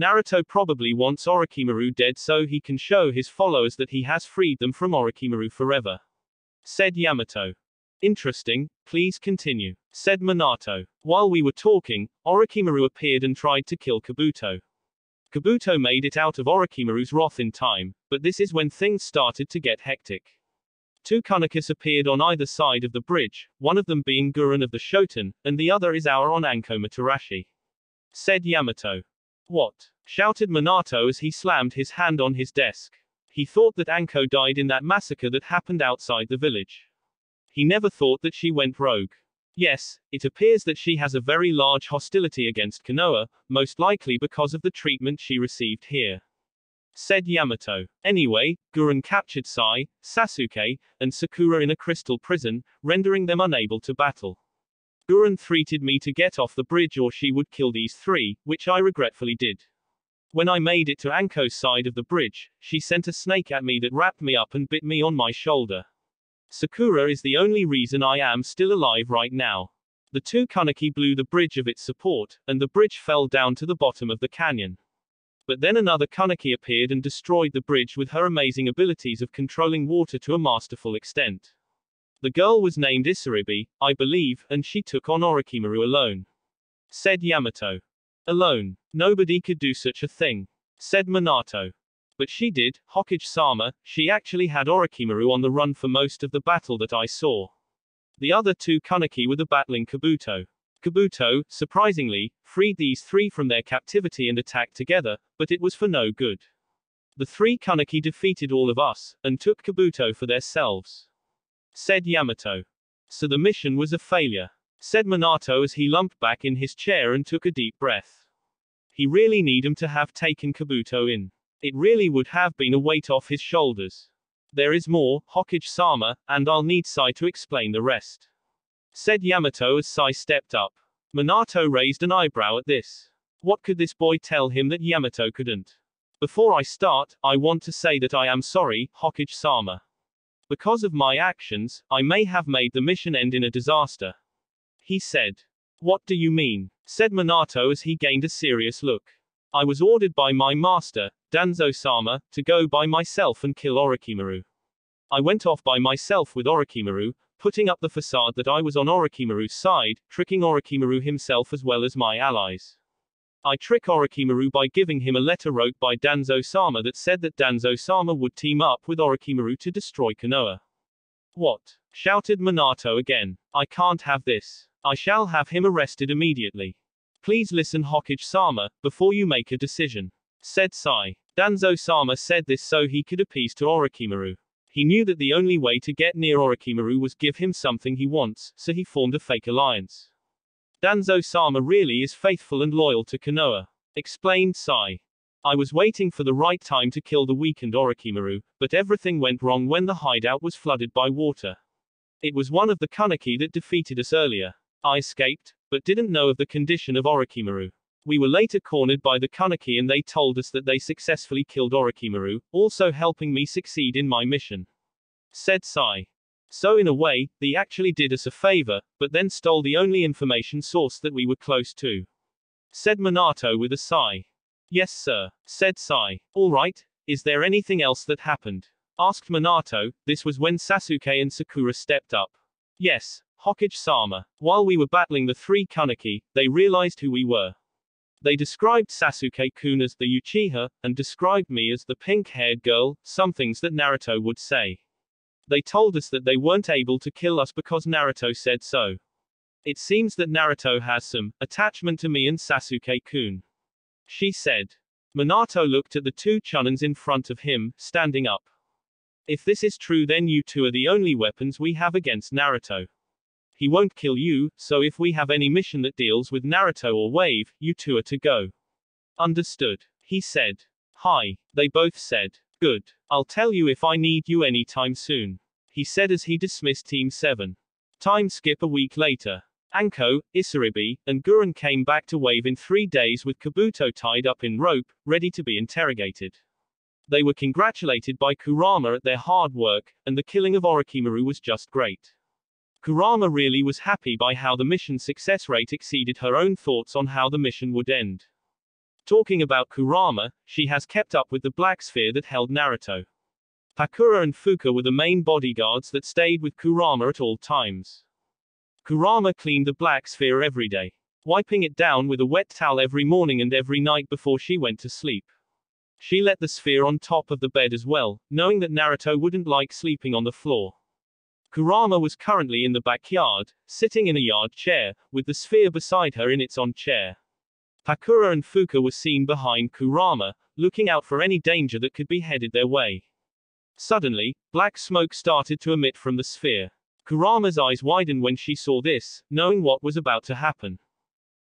Naruto probably wants Orochimaru dead so he can show his followers that he has freed them from Orochimaru forever, said Yamato. Interesting, please continue, said Minato. While we were talking, Orochimaru appeared and tried to kill Kabuto. Kabuto made it out of Orochimaru's wrath in time, but this is when things started to get hectic. 2 Kunokas appeared on either side of the bridge, one of them being Gurren of the Shoten, and the other is our on Anko Matarashi, said Yamato. What? Shouted Minato as he slammed his hand on his desk. He thought that Anko died in that massacre that happened outside the village. He never thought that she went rogue. Yes, it appears that she has a very large hostility against Konoha, most likely because of the treatment she received here, said Yamato. Anyway, Gurren captured Sai, Sasuke, and Sakura in a crystal prison, rendering them unable to battle. Gurren threatened me to get off the bridge or she would kill these 3, which I regretfully did. When I made it to Anko's side of the bridge, she sent a snake at me that wrapped me up and bit me on my shoulder. Sakura is the only reason I am still alive right now. The 2 Kunoki blew the bridge of its support, and the bridge fell down to the bottom of the canyon. But then another Kunoki appeared and destroyed the bridge with her amazing abilities of controlling water to a masterful extent. The girl was named Isaribi, I believe, and she took on Orochimaru alone, said Yamato. Alone? Nobody could do such a thing, said Minato. But she did, Hokage-sama. She actually had Orochimaru on the run for most of the battle that I saw. The other 2 Kunoki were the battling Kabuto. Kabuto, surprisingly, freed these 3 from their captivity and attacked together, but it was for no good. The 3 Kunoki defeated all of us, and took Kabuto for themselves, said Yamato. So the mission was a failure, said Minato as he lumped back in his chair and took a deep breath. He really need him to have taken Kabuto in. It really would have been a weight off his shoulders. There is more, Hokage-sama, and I'll need Sai to explain the rest, said Yamato as Sai stepped up. Minato raised an eyebrow at this. What could this boy tell him that Yamato couldn't? Before I start, I want to say that I am sorry, Hokage-sama. Because of my actions, I may have made the mission end in a disaster, he said. What do you mean? said Minato as he gained a serious look. I was ordered by my master, Danzo-sama, to go by myself and kill Orochimaru. I went off by myself with Orochimaru, putting up the facade that I was on Orochimaru's side, tricking Orochimaru himself as well as my allies. I trick Orochimaru by giving him a letter wrote by Danzo-sama that said that Danzo-sama would team up with Orochimaru to destroy Konoha. What? Shouted Minato again. I can't have this. I shall have him arrested immediately. Please listen, Hokage-sama, before you make a decision, said Sai. Danzo-sama said this so he could appease to Orochimaru. He knew that the only way to get near Orochimaru was give him something he wants, so he formed a fake alliance. Danzo-sama really is faithful and loyal to Konoha, explained Sai. I was waiting for the right time to kill the weakened Orochimaru, but everything went wrong when the hideout was flooded by water. It was one of the Kaneki that defeated us earlier. I escaped, but didn't know of the condition of Orochimaru. We were later cornered by the Kaneki and they told us that they successfully killed Orochimaru, also helping me succeed in my mission, said Sai. So in a way, they actually did us a favor, but then stole the only information source that we were close to, said Minato with a sigh. Yes sir, said Sai. Alright, is there anything else that happened? Asked Minato. This was when Sasuke and Sakura stepped up. Yes, Hokage-sama. While we were battling the three Kaneki, they realized who we were. They described Sasuke-kun as the Uchiha, and described me as the pink-haired girl, some things that Naruto would say. They told us that they weren't able to kill us because Naruto said so. It seems that Naruto has some attachment to me and Sasuke-kun, she said. Minato looked at the two Chunins in front of him, standing up. If this is true, then you two are the only weapons we have against Naruto. He won't kill you, so if we have any mission that deals with Naruto or Wave, you two are to go. Understood, he said. Hi, they both said. Good. I'll tell you if I need you anytime soon, he said as he dismissed Team 7. Time skip a week later. Anko, Isaribi, and Gurren came back to Wave in 3 days with Kabuto tied up in rope, ready to be interrogated. They were congratulated by Kurama at their hard work, and the killing of Orochimaru was just great. Kurama really was happy by how the mission success rate exceeded her own thoughts on how the mission would end. Talking about Kurama, she has kept up with the black sphere that held Naruto. Pakura and Fuka were the main bodyguards that stayed with Kurama at all times. Kurama cleaned the black sphere every day, wiping it down with a wet towel every morning and every night before she went to sleep. She let the sphere on top of the bed as well, knowing that Naruto wouldn't like sleeping on the floor. Kurama was currently in the backyard, sitting in a yard chair, with the sphere beside her in its own chair. Pakura and Fuka were seen behind Kurama, looking out for any danger that could be headed their way. Suddenly, black smoke started to emit from the sphere. Kurama's eyes widened when she saw this, knowing what was about to happen.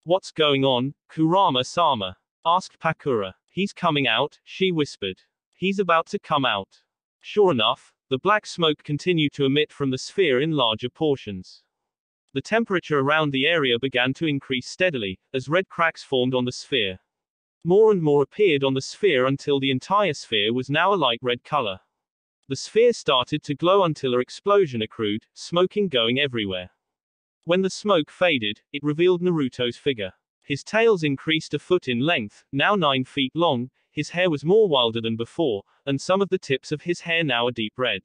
What's going on, Kurama-sama? Asked Pakura. He's coming out, she whispered. He's about to come out. Sure enough, the black smoke continued to emit from the sphere in larger portions. The temperature around the area began to increase steadily, as red cracks formed on the sphere. More and more appeared on the sphere until the entire sphere was now a light red color. The sphere started to glow until an explosion occurred, smoking going everywhere. When the smoke faded, it revealed Naruto's figure. His tails increased a foot in length, now 9 feet long, his hair was more wilder than before, and some of the tips of his hair now a deep red.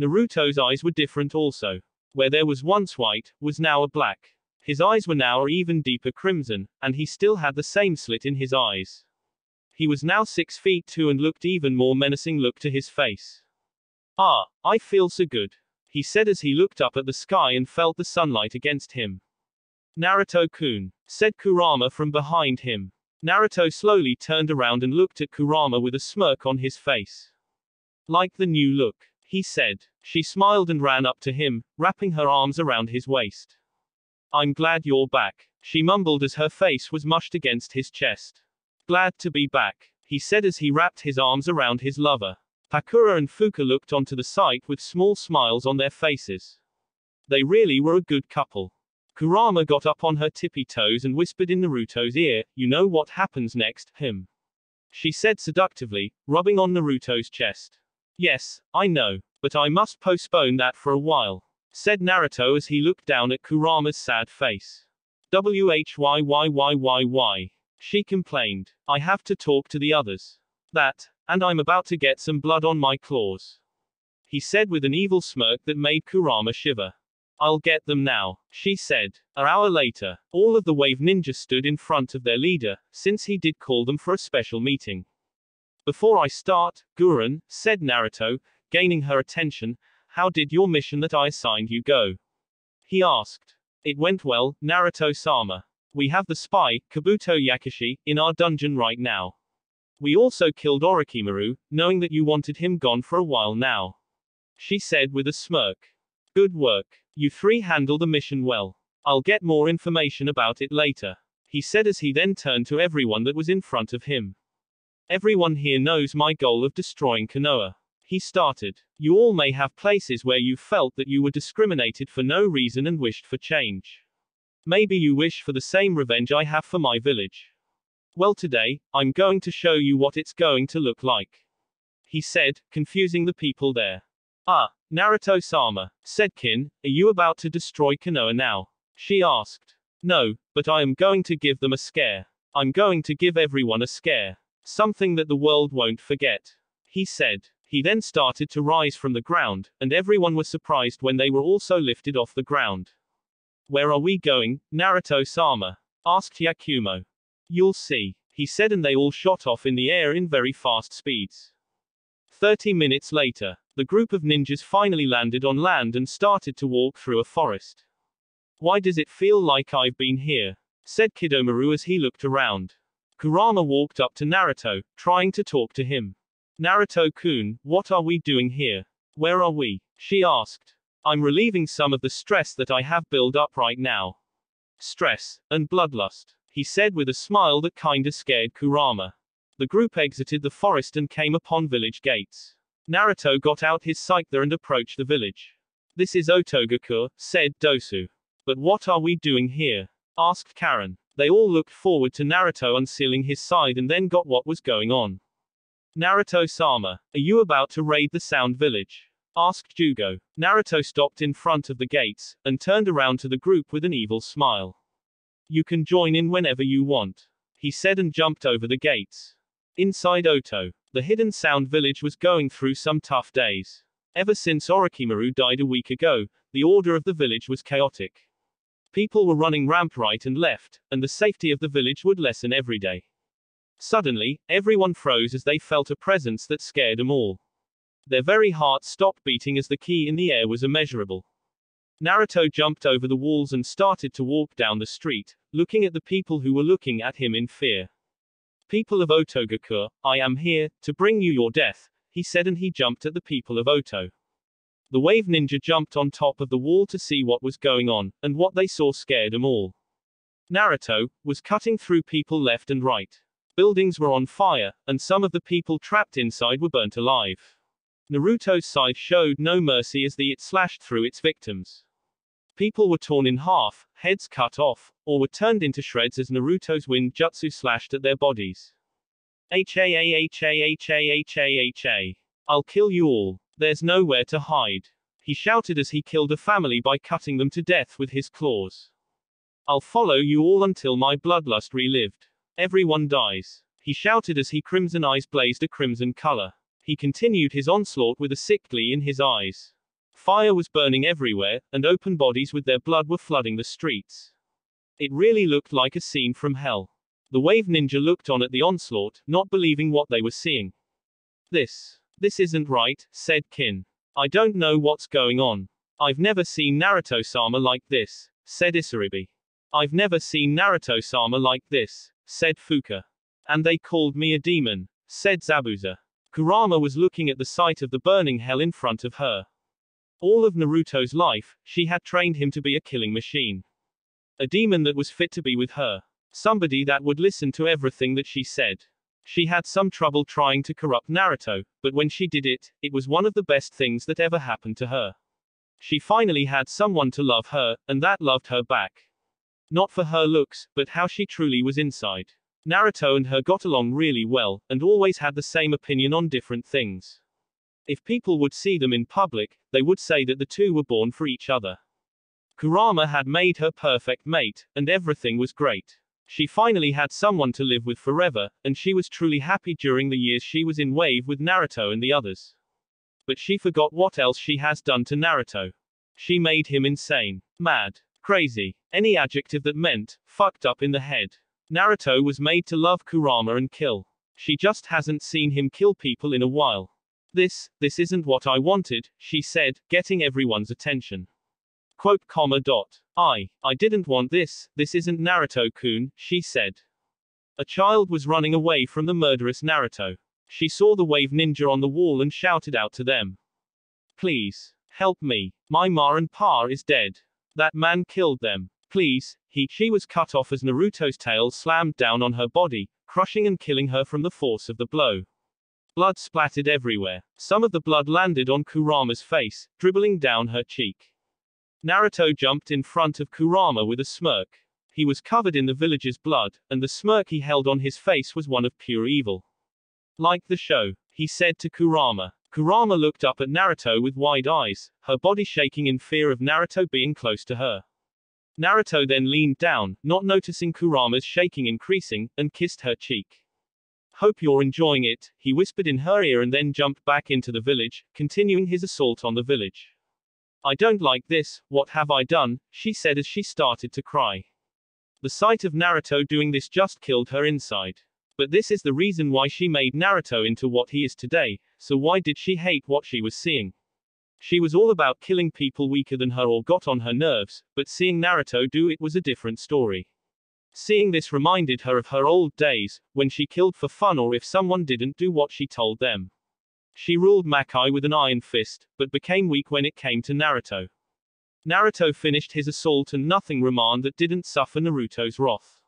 Naruto's eyes were different also. Where there was once white, was now a black. His eyes were now an even deeper crimson, and he still had the same slit in his eyes. He was now 6 feet 2 and looked even more menacing look to his face. Ah, I feel so good, he said as he looked up at the sky and felt the sunlight against him. Naruto-kun, said Kurama from behind him. Naruto slowly turned around and looked at Kurama with a smirk on his face. Like the new look, he said. She smiled and ran up to him, wrapping her arms around his waist. I'm glad you're back, she mumbled as her face was mushed against his chest. Glad to be back, he said as he wrapped his arms around his lover. Pakura and Fuka looked onto the sight with small smiles on their faces. They really were a good couple. Kurama got up on her tippy toes and whispered in Naruto's ear, you know what happens next, him. She said seductively, rubbing on Naruto's chest. Yes, I know, but I must postpone that for a while, said Naruto as he looked down at Kurama's sad face. Whyyyyyy. She complained. I have to talk to the others. That, and I'm about to get some blood on my claws. He said with an evil smirk that made Kurama shiver. I'll get them now, she said. An hour later, all of the Wave Ninja stood in front of their leader, since he did call them for a special meeting. Before I start, Gurren, said Naruto, gaining her attention, how did your mission that I assigned you go? He asked. It went well, Naruto-sama. We have the spy, Kabuto Yakushi, in our dungeon right now. We also killed Orochimaru, knowing that you wanted him gone for a while now. She said with a smirk. Good work. You three handle the mission well. I'll get more information about it later. He said as he then turned to everyone that was in front of him. Everyone here knows my goal of destroying Konoha. He started. You all may have places where you felt that you were discriminated for no reason and wished for change. Maybe you wish for the same revenge I have for my village. Well, today, I'm going to show you what it's going to look like. He said, confusing the people there. Ah, Naruto-sama, said Kin, are you about to destroy Konoha now? She asked. No, but I am going to give them a scare. I'm going to give everyone a scare. Something that the world won't forget. He said. He then started to rise from the ground, and everyone was surprised when they were also lifted off the ground. Where are we going, Naruto-sama? Asked Yakumo. You'll see, he said, and they all shot off in the air in very fast speeds. 30 minutes later, the group of ninjas finally landed on land and started to walk through a forest. Why does it feel like I've been here? Said Kidomaru as he looked around. Kurama walked up to Naruto, trying to talk to him. Naruto-kun, what are we doing here? Where are we? She asked. I'm relieving some of the stress that I have built up right now. Stress, and bloodlust, he said with a smile that kinda scared Kurama. The group exited the forest and came upon village gates. Naruto got out his scyther and approached the village. This is Otogaku, said Dosu. But what are we doing here? Asked Karen. They all looked forward to Naruto unsealing his side and then got what was going on. Naruto-sama, are you about to raid the Sound Village? Asked Jugo. Naruto stopped in front of the gates, and turned around to the group with an evil smile. You can join in whenever you want, he said, and jumped over the gates. Inside Oto, the hidden Sound Village was going through some tough days. Ever since Orochimaru died a week ago, the order of the village was chaotic. People were running ramp right and left, and the safety of the village would lessen every day. Suddenly, everyone froze as they felt a presence that scared them all. Their very hearts stopped beating as the ki in the air was immeasurable. Naruto jumped over the walls and started to walk down the street, looking at the people who were looking at him in fear. People of Otogaku, I am here, to bring you your death, he said, and he jumped at the people of Oto. The Wave Ninja jumped on top of the wall to see what was going on, and what they saw scared them all. Naruto was cutting through people left and right. Buildings were on fire, and some of the people trapped inside were burnt alive. Naruto's side showed no mercy as it slashed through its victims. People were torn in half, heads cut off, or were turned into shreds as Naruto's wind jutsu slashed at their bodies. Ha. I'll kill you all. There's nowhere to hide. He shouted as he killed a family by cutting them to death with his claws. I'll follow you all until my bloodlust relived. Everyone dies. He shouted as his crimson eyes blazed a crimson color. He continued his onslaught with a sick glee in his eyes. Fire was burning everywhere, and open bodies with their blood were flooding the streets. It really looked like a scene from hell. The Wave Ninja looked on at the onslaught, not believing what they were seeing. This isn't right, said Kin. I don't know what's going on. I've never seen Naruto-sama like this, said Isaribi. I've never seen Naruto-sama like this, said Fuka. And they called me a demon, said Zabuza. Kurama was looking at the sight of the burning hell in front of her. All of Naruto's life, she had trained him to be a killing machine. A demon that was fit to be with her. Somebody that would listen to everything that she said. She had some trouble trying to corrupt Naruto, but when she did it, it was one of the best things that ever happened to her. She finally had someone to love her, and that loved her back. Not for her looks, but how she truly was inside. Naruto and her got along really well, and always had the same opinion on different things. If people would see them in public, they would say that the two were born for each other. Kurama had made her perfect mate, and everything was great. She finally had someone to live with forever, and she was truly happy during the years she was in Wave with Naruto and the others. But she forgot what else she has done to Naruto. She made him insane, mad, crazy, any adjective that meant fucked up in the head. Naruto was made to love Kurama and kill. She just hasn't seen him kill people in a while. This isn't what I wanted, she said, getting everyone's attention. Quote, comma, dot. I didn't want this isn't Naruto-kun, she said. A child was running away from the murderous Naruto. She saw the wave ninja on the wall and shouted out to them. Please, help me. My ma and pa is dead. That man killed them. Please, she was cut off as Naruto's tail slammed down on her body, crushing and killing her from the force of the blow. Blood splattered everywhere. Some of the blood landed on Kurama's face, dribbling down her cheek. Naruto jumped in front of Kurama with a smirk. He was covered in the village's blood, and the smirk he held on his face was one of pure evil. Like the show, he said to Kurama. Kurama looked up at Naruto with wide eyes, her body shaking in fear of Naruto being close to her. Naruto then leaned down, not noticing Kurama's shaking increasing, and kissed her cheek. Hope you're enjoying it, he whispered in her ear and then jumped back into the village, continuing his assault on the village. I don't like this, what have I done, she said as she started to cry. The sight of Naruto doing this just killed her inside. But this is the reason why she made Naruto into what he is today, so why did she hate what she was seeing? She was all about killing people weaker than her or got on her nerves, but seeing Naruto do it was a different story. Seeing this reminded her of her old days, when she killed for fun or if someone didn't do what she told them. She ruled Makai with an iron fist, but became weak when it came to Naruto. Naruto finished his assault and nothing remained that didn't suffer Naruto's wrath.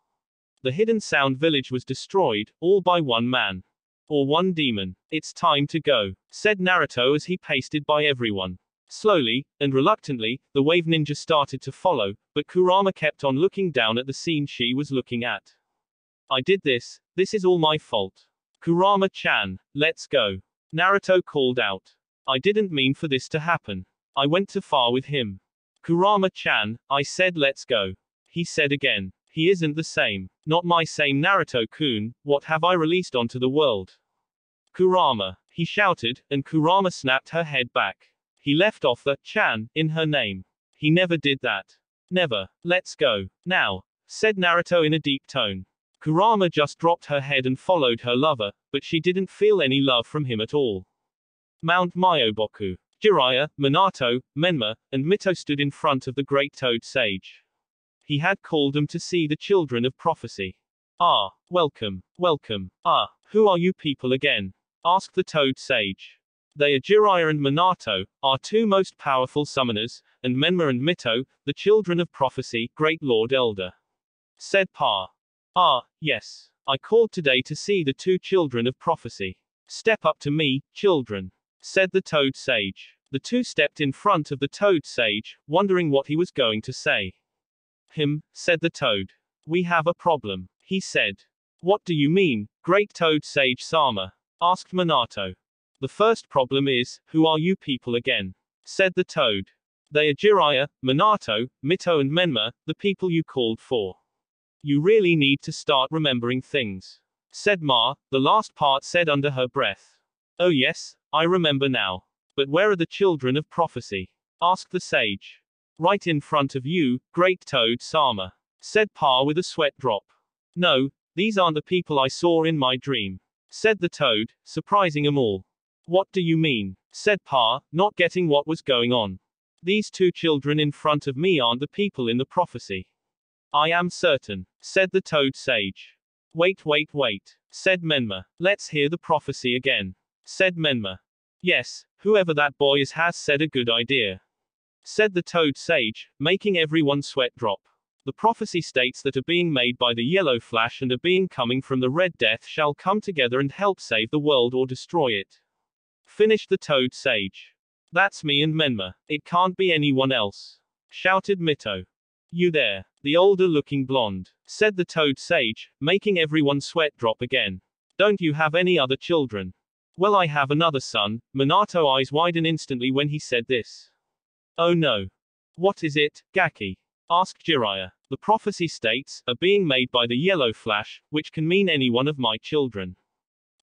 The Hidden Sound village was destroyed, all by one man. Or one demon. It's time to go, said Naruto as he pasted by everyone. Slowly, and reluctantly, the wave ninja started to follow, but Kurama kept on looking down at the scene she was looking at. I did this is all my fault. Kurama-chan, let's go. Naruto called out. I didn't mean for this to happen. I went too far with him. Kurama-chan, I said let's go. He said again. He isn't the same. Not my same Naruto-kun, what have I released onto the world? Kurama, he shouted, and Kurama snapped her head back. He left off the chan in her name. He never did that. Never. Let's go. Now, said Naruto in a deep tone. Kurama just dropped her head and followed her lover, but she didn't feel any love from him at all. Mount Myoboku. Jiraiya, Minato, Menma, and Mito stood in front of the great Toad Sage. He had called them to see the children of prophecy. Ah, welcome, welcome. Ah, who are you people again? Asked the Toad Sage. They are Jiraiya and Minato, our two most powerful summoners, and Menma and Mito, the children of prophecy, great Lord Elder. Said Pa. Ah, yes. I called today to see the two children of prophecy. Step up to me, children. Said the Toad Sage. The two stepped in front of the Toad Sage, wondering what he was going to say. Said the Toad. We have a problem, he said. What do you mean, Great Toad Sage Sama? Asked Minato. The first problem is, who are you people again? Said the Toad. They are Jiraiya, Minato, Mito and Menma, the people you called for. You really need to start remembering things. Said Ma, the last part said under her breath. Oh yes, I remember now. But where are the children of prophecy? Asked the sage. Right in front of you, Great Toad Sama. Said Pa with a sweat drop. No, these aren't the people I saw in my dream. Said the Toad, surprising them all. What do you mean? Said Pa, not getting what was going on. These two children in front of me aren't the people in the prophecy. I am certain, said the Toad Sage. Wait, said Menma. Let's hear the prophecy again. Said Menma. Yes, whoever that boy is has said a good idea. Said the Toad Sage, making everyone sweat drop. The prophecy states that a being made by the yellow flash and a being coming from the red death shall come together and help save the world or destroy it. Finished the Toad Sage. That's me and Menma. It can't be anyone else. Shouted Mito. You there, the older looking blonde, said the Toad Sage, making everyone sweat drop again. Don't you have any other children? Well, I have another son. Minato eyes widen instantly when he said this. Oh no. What is it, Gaki? Asked Jiraiya. The prophecy states, a being made by the yellow flash, which can mean any one of my children.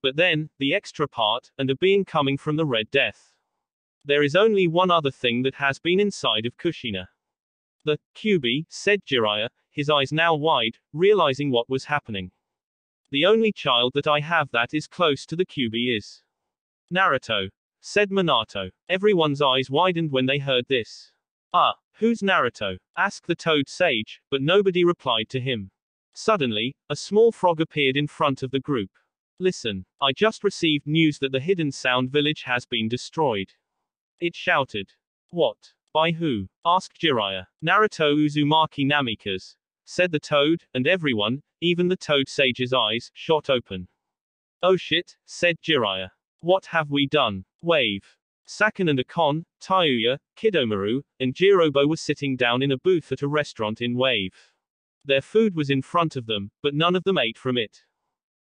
But then, the extra part, and a being coming from the Red Death. There is only one other thing that has been inside of Kushina. The Kyuubi, said Jiraiya, his eyes now wide, realizing what was happening. The only child that I have that is close to the Kyuubi is Naruto, said Minato. Everyone's eyes widened when they heard this. Ah, who's Naruto? Asked the Toad Sage, but nobody replied to him. Suddenly, a small frog appeared in front of the group. Listen, I just received news that the Hidden Sound Village has been destroyed. It shouted. What? By who? Asked Jiraiya. Naruto Uzumaki Namikaze, said the Toad, and everyone, even the Toad Sage's eyes, shot open. Oh shit, said Jiraiya. What have we done? Wave. Sakan and Akon, Tayuya, Kidomaru, and Jirobo were sitting down in a booth at a restaurant in Wave. Their food was in front of them, but none of them ate from it.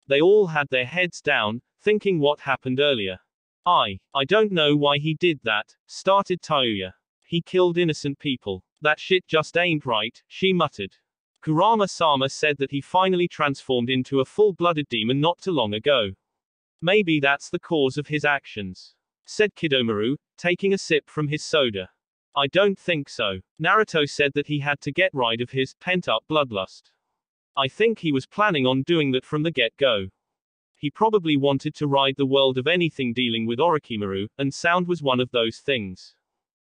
They all had their heads down, thinking what happened earlier. I don't know why he did that, started Tayuya. He killed innocent people. That shit just ain't right, she muttered. Kurama-sama said that he finally transformed into a full-blooded demon not too long ago. Maybe that's the cause of his actions, said Kidomaru, taking a sip from his soda. I don't think so. Naruto said that he had to get rid of his pent-up bloodlust. I think he was planning on doing that from the get-go. He probably wanted to ride the world of anything dealing with Orochimaru, and sound was one of those things.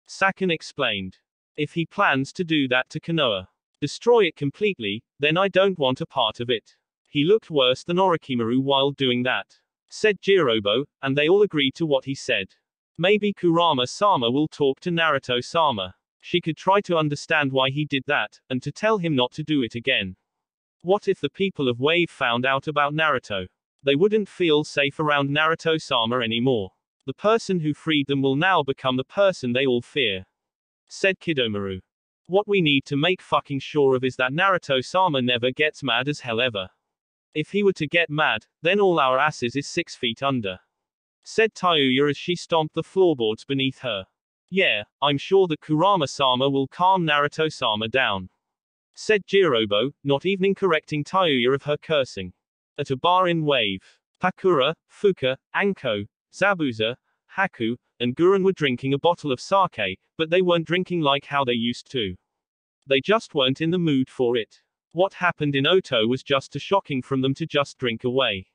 Sakan explained. If he plans to do that to Konoha, destroy it completely, then I don't want a part of it. He looked worse than Orochimaru while doing that, said Jirobo, and they all agreed to what he said. Maybe Kurama-sama will talk to Naruto-sama. She could try to understand why he did that, and to tell him not to do it again. What if the people of Wave found out about Naruto? They wouldn't feel safe around Naruto-sama anymore. The person who freed them will now become the person they all fear, said Kidomaru. What we need to make fucking sure of is that Naruto-sama never gets mad as hell ever. If he were to get mad, then all our asses is 6 feet under, said Tayuya as she stomped the floorboards beneath her. Yeah, I'm sure that Kurama-sama will calm Naruto-sama down, said Jirobo, not even correcting Tayuya of her cursing. At a bar in Wave, Pakura, Fuka, Anko, Zabuza, Haku, and Guren were drinking a bottle of sake, but they weren't drinking like how they used to. They just weren't in the mood for it. What happened in Oto was just too shocking from them to just drink away.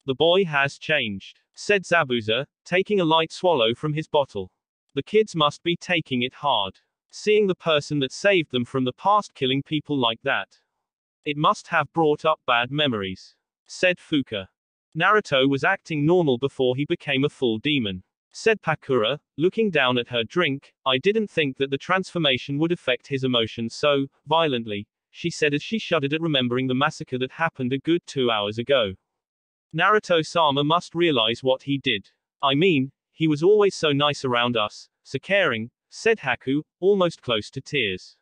The boy has changed, said Zabuza, taking a light swallow from his bottle. The kids must be taking it hard, seeing the person that saved them from the past killing people like that. It must have brought up bad memories, said Fuka. Naruto was acting normal before he became a full demon, said Pakura, looking down at her drink. I didn't think that the transformation would affect his emotions so violently, she said as she shuddered at remembering the massacre that happened a good 2 hours ago. Naruto-sama must realize what he did. I mean, he was always so nice around us, so caring, said Haku, almost close to tears.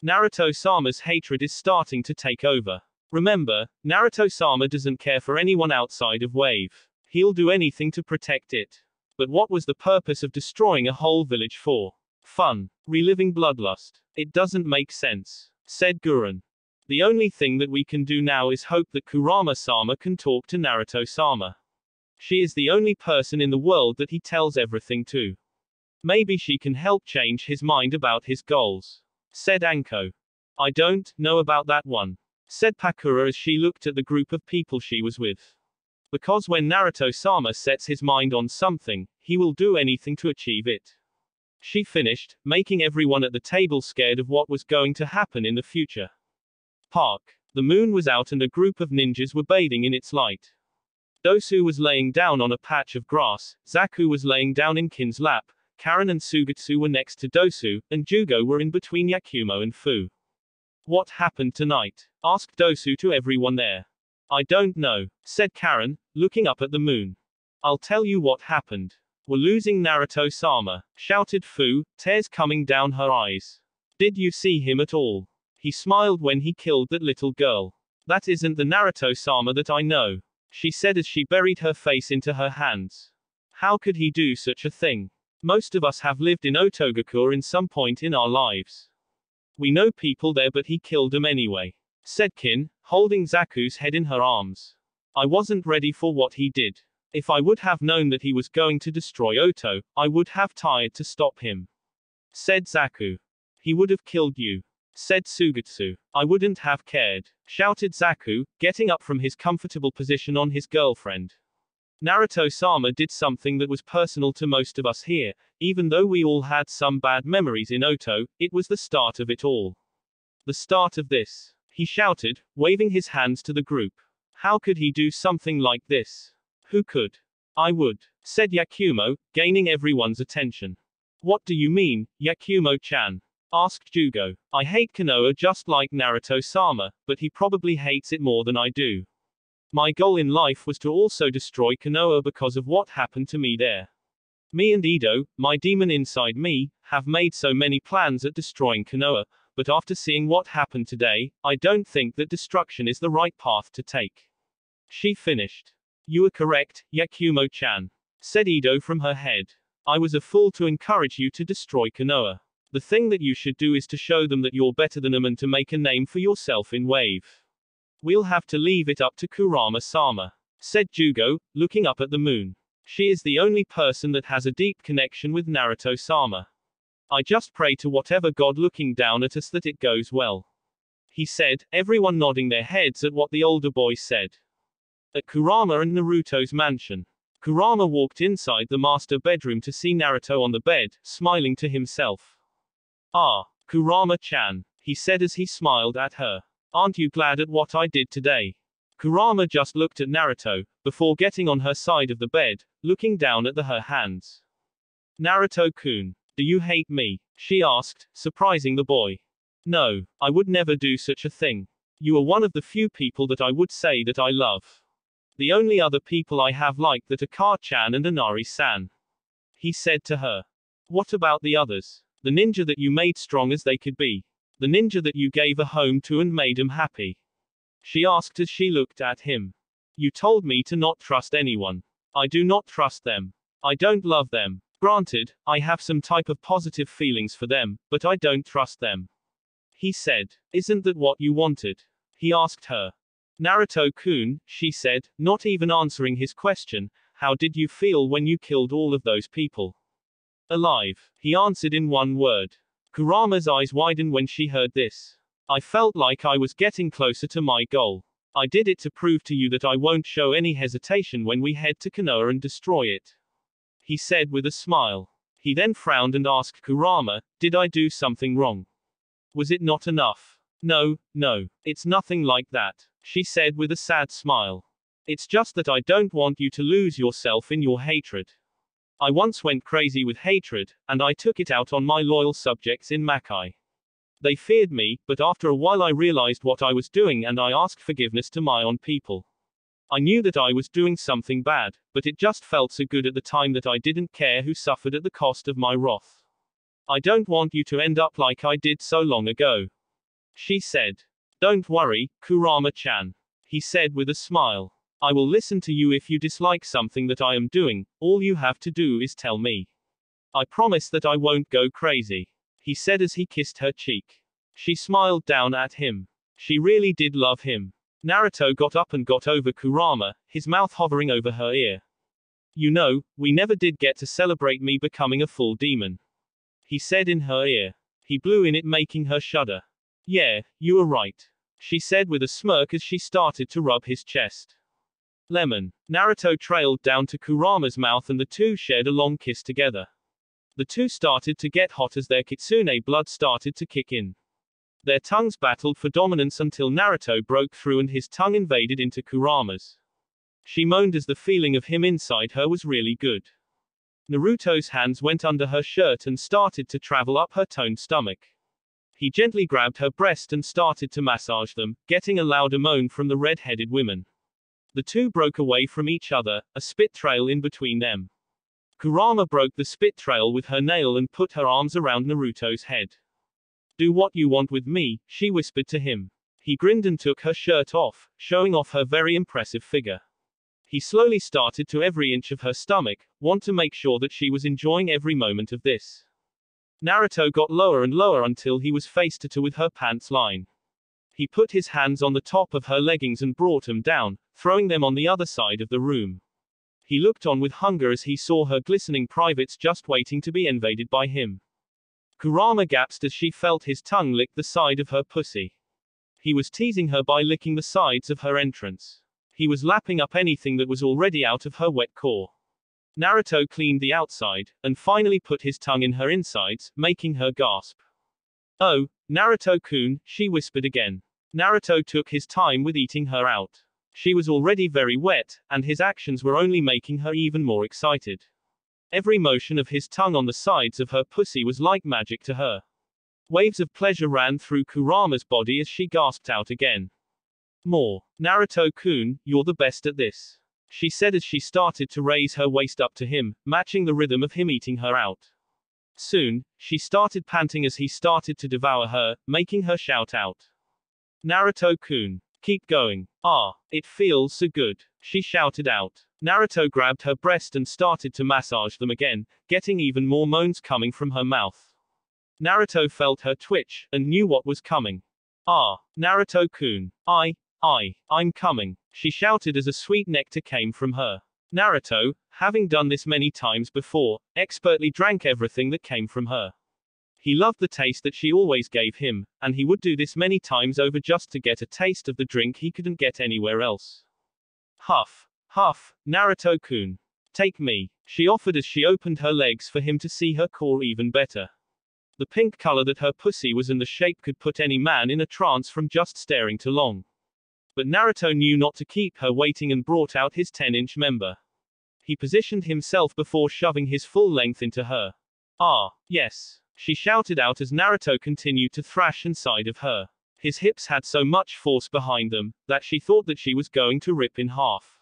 Naruto-sama's hatred is starting to take over. Remember, Naruto-sama doesn't care for anyone outside of Wave. He'll do anything to protect it. But what was the purpose of destroying a whole village for? Fun. Reliving bloodlust. It doesn't make sense, said Guren. The only thing that we can do now is hope that Kurama-sama can talk to Naruto-sama. She is the only person in the world that he tells everything to. Maybe she can help change his mind about his goals, said Anko. I don't know about that one, said Pakura as she looked at the group of people she was with. Because when Naruto-sama sets his mind on something, he will do anything to achieve it. She finished, making everyone at the table scared of what was going to happen in the future. Park. The moon was out and a group of ninjas were bathing in its light. Dosu was laying down on a patch of grass, Zaku was laying down in Kin's lap, Karen and Sugetsu were next to Dosu, and Jugo were in between Yakumo and Fu. What happened tonight? Asked Dosu to everyone there. I don't know, said Karen, looking up at the moon. I'll tell you what happened. We're losing Naruto-sama, shouted Fu, tears coming down her eyes. Did you see him at all? He smiled when he killed that little girl. That isn't the Naruto-sama that I know, she said as she buried her face into her hands. How could he do such a thing? Most of us have lived in Otogakure in some point in our lives. We know people there, but he killed them anyway, said Kin, holding Zaku's head in her arms. I wasn't ready for what he did. If I would have known that he was going to destroy Oto, I would have tried to stop him, said Zaku. He would have killed you, said Sugetsu. I wouldn't have cared, shouted Zaku, getting up from his comfortable position on his girlfriend. Naruto-sama did something that was personal to most of us here. Even though we all had some bad memories in Oto, it was the start of it all. The start of this, he shouted, waving his hands to the group. How could he do something like this? Who could? I would, said Yakumo, gaining everyone's attention. What do you mean, Yakumo-chan? Asked Jugo. I hate Konoha just like Naruto-sama, but he probably hates it more than I do. My goal in life was to also destroy Konoha because of what happened to me there. Me and Ido, my demon inside me, have made so many plans at destroying Konoha, but after seeing what happened today, I don't think that destruction is the right path to take. She finished. You are correct, Yakumo-chan, said Ido from her head. I was a fool to encourage you to destroy Konoha. The thing that you should do is to show them that you're better than them and to make a name for yourself in Wave. We'll have to leave it up to Kurama-sama, said Jugo, looking up at the moon. She is the only person that has a deep connection with Naruto-sama. I just pray to whatever god looking down at us that it goes well, he said, everyone nodding their heads at what the older boy said. At Kurama and Naruto's mansion, Kurama walked inside the master bedroom to see Naruto on the bed, smiling to himself. Ah, Kurama-chan, he said as he smiled at her. Aren't you glad at what I did today? Kurama just looked at Naruto, before getting on her side of the bed, looking down at her hands. Naruto-kun, do you hate me? She asked, surprising the boy. No, I would never do such a thing. You are one of the few people that I would say that I love. The only other people I have like that are Ka-chan and Inari-san, he said to her. What about the others? The ninja that you made strong as they could be. The ninja that you gave a home to and made him happy, she asked as she looked at him. You told me to not trust anyone. I do not trust them. I don't love them. Granted, I have some type of positive feelings for them, but I don't trust them, he said. Isn't that what you wanted? He asked her. Naruto-kun, she said, not even answering his question. How did you feel when you killed all of those people? Alive, he answered in one word. Kurama's eyes widened when she heard this. I felt like I was getting closer to my goal. I did it to prove to you that I won't show any hesitation when we head to Konoha and destroy it, he said with a smile. He then frowned and asked Kurama, did I do something wrong? Was it not enough? No, it's nothing like that, she said with a sad smile. It's just that I don't want you to lose yourself in your hatred. I once went crazy with hatred, and I took it out on my loyal subjects in Makai. They feared me, but after a while I realized what I was doing and I asked forgiveness to my own people. I knew that I was doing something bad, but it just felt so good at the time that I didn't care who suffered at the cost of my wrath. I don't want you to end up like I did so long ago, she said. Don't worry, Kurama-chan, he said with a smile. I will listen to you if you dislike something that I am doing. All you have to do is tell me. I promise that I won't go crazy, he said as he kissed her cheek. She smiled down at him. She really did love him. Naruto got up and got over Kurama, his mouth hovering over her ear. You know, we never did get to celebrate me becoming a full demon, he said in her ear. He blew in it, making her shudder. Yeah, you are right, she said with a smirk as she started to rub his chest. Lemon. Naruto trailed down to Kurama's mouth and the two shared a long kiss together. The two started to get hot as their kitsune blood started to kick in. Their tongues battled for dominance until Naruto broke through and his tongue invaded into Kurama's. She moaned as the feeling of him inside her was really good. Naruto's hands went under her shirt and started to travel up her toned stomach. He gently grabbed her breast and started to massage them, getting a louder moan from the red-headed women. The two broke away from each other, a spit trail in between them. Kurama broke the spit trail with her nail and put her arms around Naruto's head. Do what you want with me, she whispered to him. He grinned and took her shirt off, showing off her very impressive figure. He slowly started to every inch of her stomach, want to make sure that she was enjoying every moment of this. Naruto got lower and lower until he was face to with her pants line. He put his hands on the top of her leggings and brought them down, throwing them on the other side of the room. He looked on with hunger as he saw her glistening privates just waiting to be invaded by him. Kurama gasped as she felt his tongue lick the side of her pussy. He was teasing her by licking the sides of her entrance. He was lapping up anything that was already out of her wet core. Naruto cleaned the outside, and finally put his tongue in her insides, making her gasp. "Oh, Naruto-kun," she whispered again. Naruto took his time with eating her out. She was already very wet, and his actions were only making her even more excited. Every motion of his tongue on the sides of her pussy was like magic to her. Waves of pleasure ran through Kurama's body as she gasped out again. "More. Naruto-kun, you're the best at this," she said as she started to raise her waist up to him, matching the rhythm of him eating her out. Soon, she started panting as he started to devour her, making her shout out. "Naruto-kun. Keep going. Ah, it feels so good," she shouted out. Naruto grabbed her breast and started to massage them again, getting even more moans coming from her mouth. Naruto felt her twitch, and knew what was coming. "Ah, Naruto-kun. I'm coming," she shouted as a sweet nectar came from her. Naruto, having done this many times before, expertly drank everything that came from her. He loved the taste that she always gave him, and he would do this many times over just to get a taste of the drink he couldn't get anywhere else. "Huff, huff, Naruto-kun. Take me," she offered as she opened her legs for him to see her core even better. The pink color that her pussy was and the shape could put any man in a trance from just staring too long. But Naruto knew not to keep her waiting and brought out his 10-inch member. He positioned himself before shoving his full length into her. "Ah, yes," she shouted out as Naruto continued to thrash inside of her. His hips had so much force behind them, that she thought that she was going to rip in half.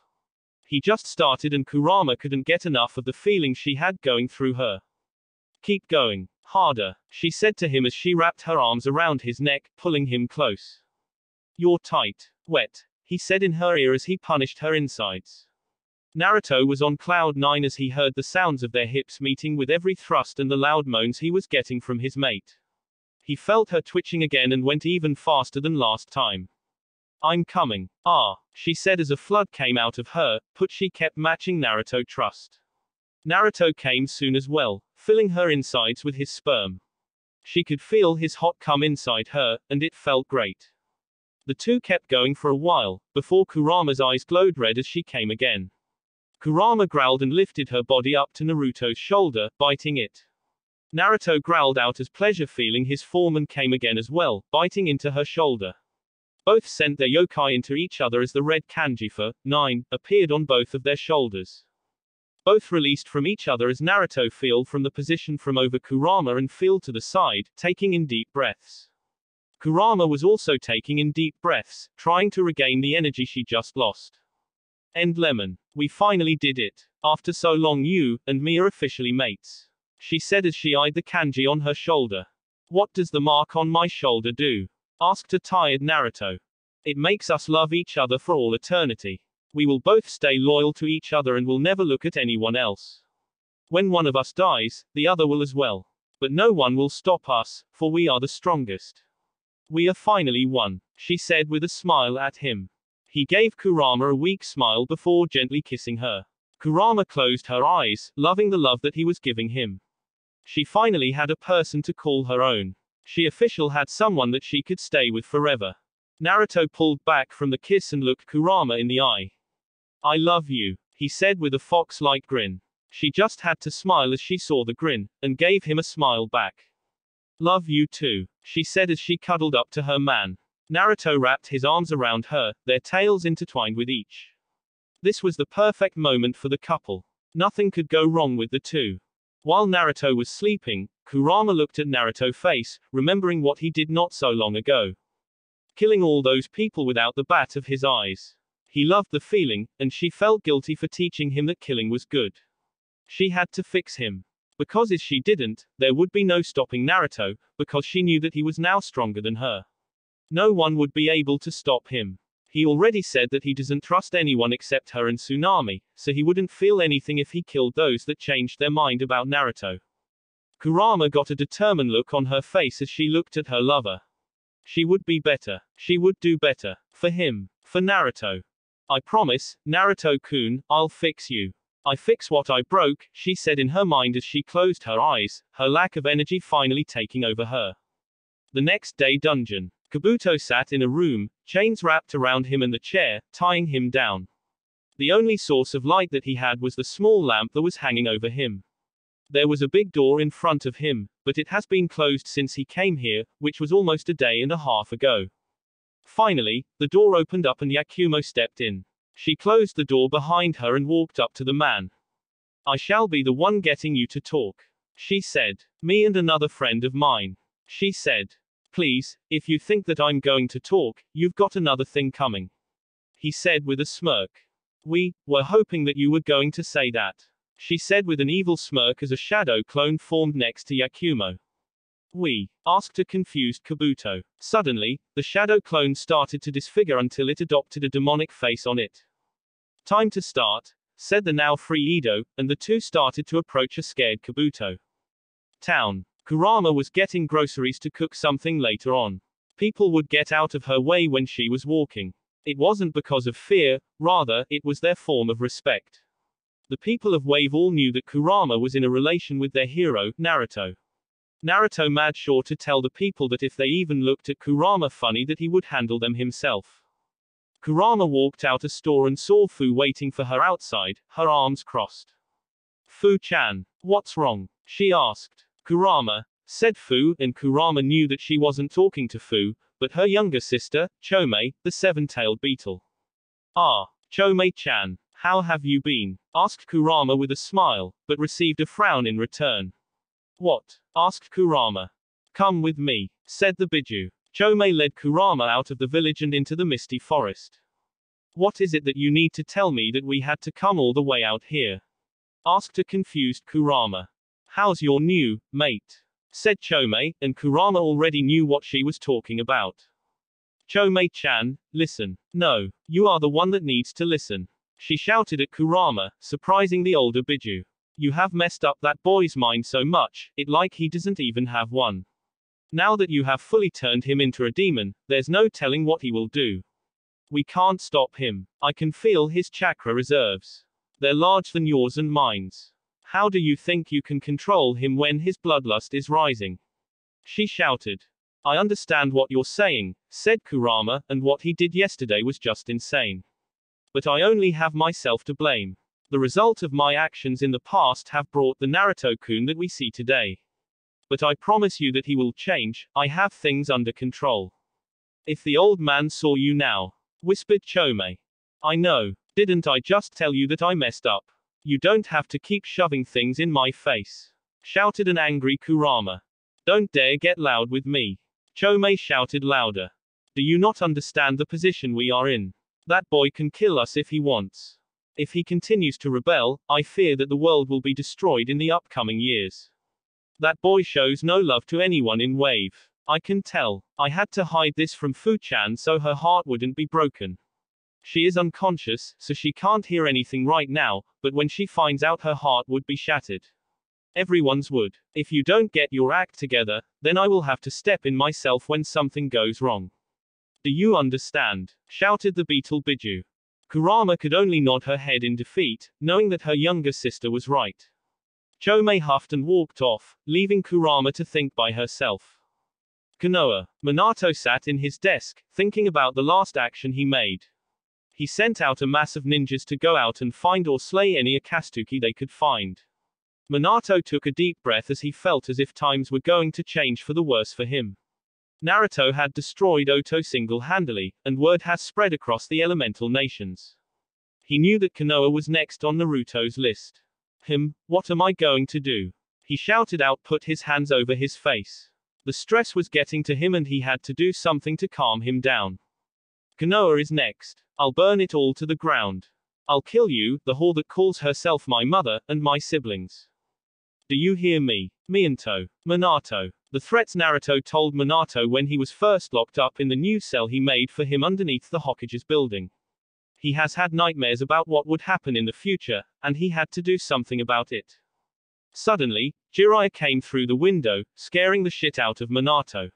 He just started and Kurama couldn't get enough of the feeling she had going through her. "Keep going. Harder," she said to him as she wrapped her arms around his neck, pulling him close. "You're tight. Wet," he said in her ear as he punished her insides. Naruto was on cloud 9 as he heard the sounds of their hips meeting with every thrust and the loud moans he was getting from his mate. He felt her twitching again and went even faster than last time. "I'm coming. Ah," she said as a flood came out of her, but she kept matching Naruto trust. Naruto came soon as well, filling her insides with his sperm. She could feel his hot cum inside her, and it felt great. The two kept going for a while, before Kurama's eyes glowed red as she came again. Kurama growled and lifted her body up to Naruto's shoulder, biting it. Naruto growled out as pleasure feeling his form and came again as well, biting into her shoulder. Both sent their yokai into each other as the red kanji for 9 appeared on both of their shoulders. Both released from each other as Naruto fell from the position from over Kurama and fell to the side, taking in deep breaths. Kurama was also taking in deep breaths, trying to regain the energy she just lost. "End lemon. We finally did it. After so long you and me are officially mates," she said as she eyed the kanji on her shoulder. "What does the mark on my shoulder do?" asked a tired Naruto. "It makes us love each other for all eternity. We will both stay loyal to each other and will never look at anyone else. When one of us dies, the other will as well. But no one will stop us, for we are the strongest. We are finally one," she said with a smile at him. He gave Kurama a weak smile before gently kissing her. Kurama closed her eyes, loving the love that he was giving him. She finally had a person to call her own. She officially had someone that she could stay with forever. Naruto pulled back from the kiss and looked Kurama in the eye. "I love you," he said with a fox-like grin. She just had to smile as she saw the grin, and gave him a smile back. "Love you too," she said as she cuddled up to her man. Naruto wrapped his arms around her, their tails intertwined with each. This was the perfect moment for the couple. Nothing could go wrong with the two. While Naruto was sleeping, Kurama looked at Naruto's face, remembering what he did not so long ago. Killing all those people without the bat of his eyes. He loved the feeling, and she felt guilty for teaching him that killing was good. She had to fix him. Because if she didn't, there would be no stopping Naruto, because she knew that he was now stronger than her. No one would be able to stop him. He already said that he doesn't trust anyone except her and Tsunami, so he wouldn't feel anything if he killed those that changed their mind about Naruto. Kurama got a determined look on her face as she looked at her lover. She would be better. She would do better. For him. For Naruto. I promise, Naruto-kun, I'll fix you. I fix what I broke, she said in her mind as she closed her eyes, her lack of energy finally taking over her. The next day dungeon. Kabuto sat in a room, chains wrapped around him and the chair, tying him down. The only source of light that he had was the small lamp that was hanging over him. There was a big door in front of him, but it has been closed since he came here, which was almost a day and a half ago. Finally, the door opened up and Yakumo stepped in. She closed the door behind her and walked up to the man. I shall be the one getting you to talk. She said. Me and another friend of mine. She said. Please, if you think that I'm going to talk, you've got another thing coming. He said with a smirk. We were hoping that you were going to say that. She said with an evil smirk as a shadow clone formed next to Yakumo. We asked a confused Kabuto. Suddenly, the shadow clone started to disfigure until it adopted a demonic face on it. Time to start, said the now free Ido, and the two started to approach a scared Kabuto. Town. Kurama was getting groceries to cook something later on. People would get out of her way when she was walking. It wasn't because of fear, rather, it was their form of respect. The people of Wave all knew that Kurama was in a relation with their hero, Naruto. Naruto made sure to tell the people that if they even looked at Kurama funny that he would handle them himself. Kurama walked out a store and saw Fu waiting for her outside, her arms crossed. Fu-chan. What's wrong? She asked. Kurama, said Fu, and Kurama knew that she wasn't talking to Fu, but her younger sister, Chome, the seven-tailed beetle. Ah, Chome-chan, how have you been? Asked Kurama with a smile, but received a frown in return. What? Asked Kurama. Come with me, said the Biju. Chome led Kurama out of the village and into the misty forest. What is it that you need to tell me that we had to come all the way out here? Asked a confused Kurama. How's your new mate? Said Chome, and Kurama already knew what she was talking about. Chome-chan, listen. No, you are the one that needs to listen. She shouted at Kurama, surprising the older Biju. You have messed up that boy's mind so much, it like he doesn't even have one. Now that you have fully turned him into a demon, there's no telling what he will do. We can't stop him. I can feel his chakra reserves. They're larger than yours and mine's. How do you think you can control him when his bloodlust is rising? She shouted. I understand what you're saying, said Kurama, and what he did yesterday was just insane. But I only have myself to blame. The result of my actions in the past have brought the Naruto-kun that we see today. But I promise you that he will change, I have things under control. If the old man saw you now, whispered Chome. I know, didn't I just tell you that I messed up? You don't have to keep shoving things in my face, shouted an angry Kurama. Don't dare get loud with me. Chome shouted louder. Do you not understand the position we are in? That boy can kill us if he wants. If he continues to rebel, I fear that the world will be destroyed in the upcoming years. That boy shows no love to anyone in Wave. I can tell. I had to hide this from Fu-chan so her heart wouldn't be broken. She is unconscious, so she can't hear anything right now, but when she finds out her heart would be shattered. Everyone's would. If you don't get your act together, then I will have to step in myself when something goes wrong. Do you understand? Shouted the beetle Biju. Kurama could only nod her head in defeat, knowing that her younger sister was right. Chome huffed and walked off, leaving Kurama to think by herself. Konoha. Minato sat in his desk, thinking about the last action he made. He sent out a mass of ninjas to go out and find or slay any Akatsuki they could find. Minato took a deep breath as he felt as if times were going to change for the worse for him. Naruto had destroyed Oto single-handedly, and word has spread across the elemental nations. He knew that Konoha was next on Naruto's list. What am I going to do? He shouted out, put his hands over his face. The stress was getting to him and he had to do something to calm him down. Konoha is next. I'll burn it all to the ground. I'll kill you, the whore that calls herself my mother, and my siblings. Do you hear me? Minato. The threats Naruto told Minato when he was first locked up in the new cell he made for him underneath the Hokage's building. He has had nightmares about what would happen in the future, and he had to do something about it. Suddenly, Jiraiya came through the window, scaring the shit out of Minato.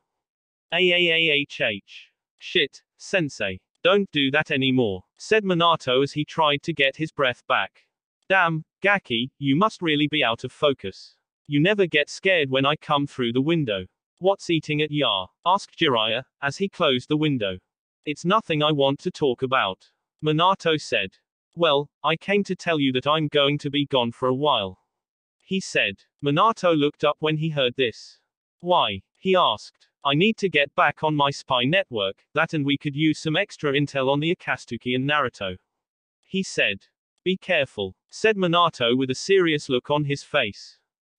Shit, sensei. Don't do that anymore, said Minato as he tried to get his breath back. Damn, Gaki, you must really be out of focus. You never get scared when I come through the window. What's eating at ya? Asked Jiraiya, as he closed the window. It's nothing I want to talk about, Minato said. Well, I came to tell you that I'm going to be gone for a while, he said. Minato looked up when he heard this. Why? He asked. I need to get back on my spy network, that and we could use some extra intel on the Akatsuki and Naruto, he said. Be careful, said Minato with a serious look on his face.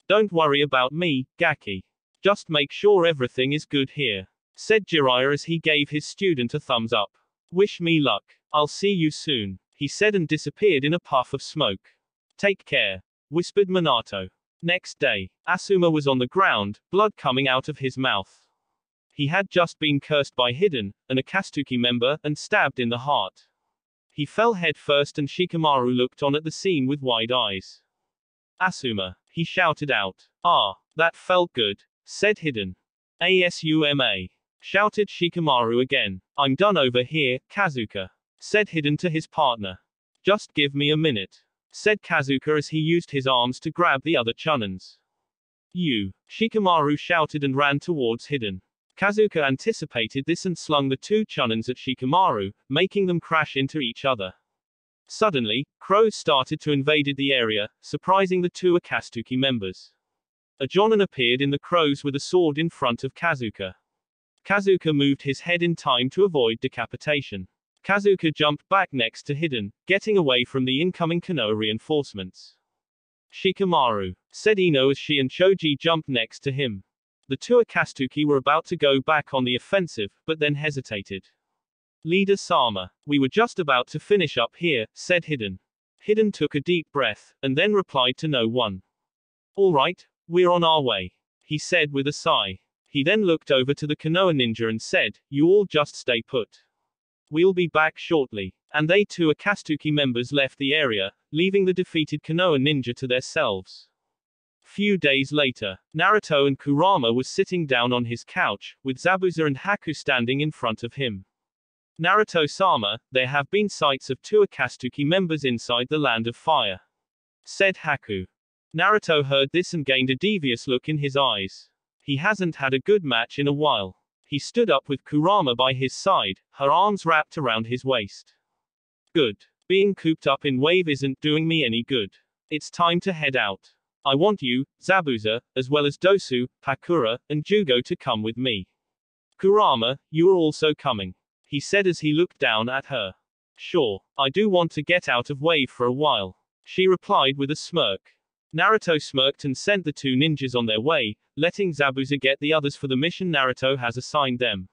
Don't worry about me, Gaki. Just make sure everything is good here, said Jiraiya as he gave his student a thumbs up. Wish me luck. I'll see you soon, he said and disappeared in a puff of smoke. Take care, whispered Minato. Next day, Asuma was on the ground, blood coming out of his mouth. He had just been cursed by Hiden, an Akatsuki member, and stabbed in the heart. He fell headfirst and Shikamaru looked on at the scene with wide eyes. Asuma, he shouted out. Ah, that felt good, said Hiden. Asuma, shouted Shikamaru again. I'm done over here, Kazuka, said Hiden to his partner. Just give me a minute, said Kazuka as he used his arms to grab the other Chunins. You, Shikamaru shouted and ran towards Hiden. Kazuka anticipated this and slung the two Chunins at Shikamaru, making them crash into each other. Suddenly, crows started to invade the area, surprising the two Akatsuki members. A Jonin appeared in the crows with a sword in front of Kazuka. Kazuka moved his head in time to avoid decapitation. Kazuka jumped back next to Hiden, getting away from the incoming Konoha reinforcements. Shikamaru, said Ino as she and Choji jumped next to him. The two Akatsuki were about to go back on the offensive, but then hesitated. Leader Sama, we were just about to finish up here, said Hiden. Hiden took a deep breath, and then replied to no one. All right, we're on our way, he said with a sigh. He then looked over to the Konoha ninja and said, you all just stay put. We'll be back shortly. And they two Akatsuki members left the area, leaving the defeated Konoha ninja to themselves. Few days later, Naruto and Kurama was sitting down on his couch, with Zabuza and Haku standing in front of him. Naruto-sama, there have been sights of two Akatsuki members inside the Land of Fire, said Haku. Naruto heard this and gained a devious look in his eyes. He hasn't had a good match in a while. He stood up with Kurama by his side, her arms wrapped around his waist. Good. Being cooped up in wave isn't doing me any good. It's time to head out. I want you, Zabuza, as well as Dosu, Pakura, and Jugo to come with me. Kurama, you are also coming, he said as he looked down at her. Sure, I do want to get out of wave for a while, she replied with a smirk. Naruto smirked and sent the two ninjas on their way, letting Zabuza get the others for the mission Naruto has assigned them.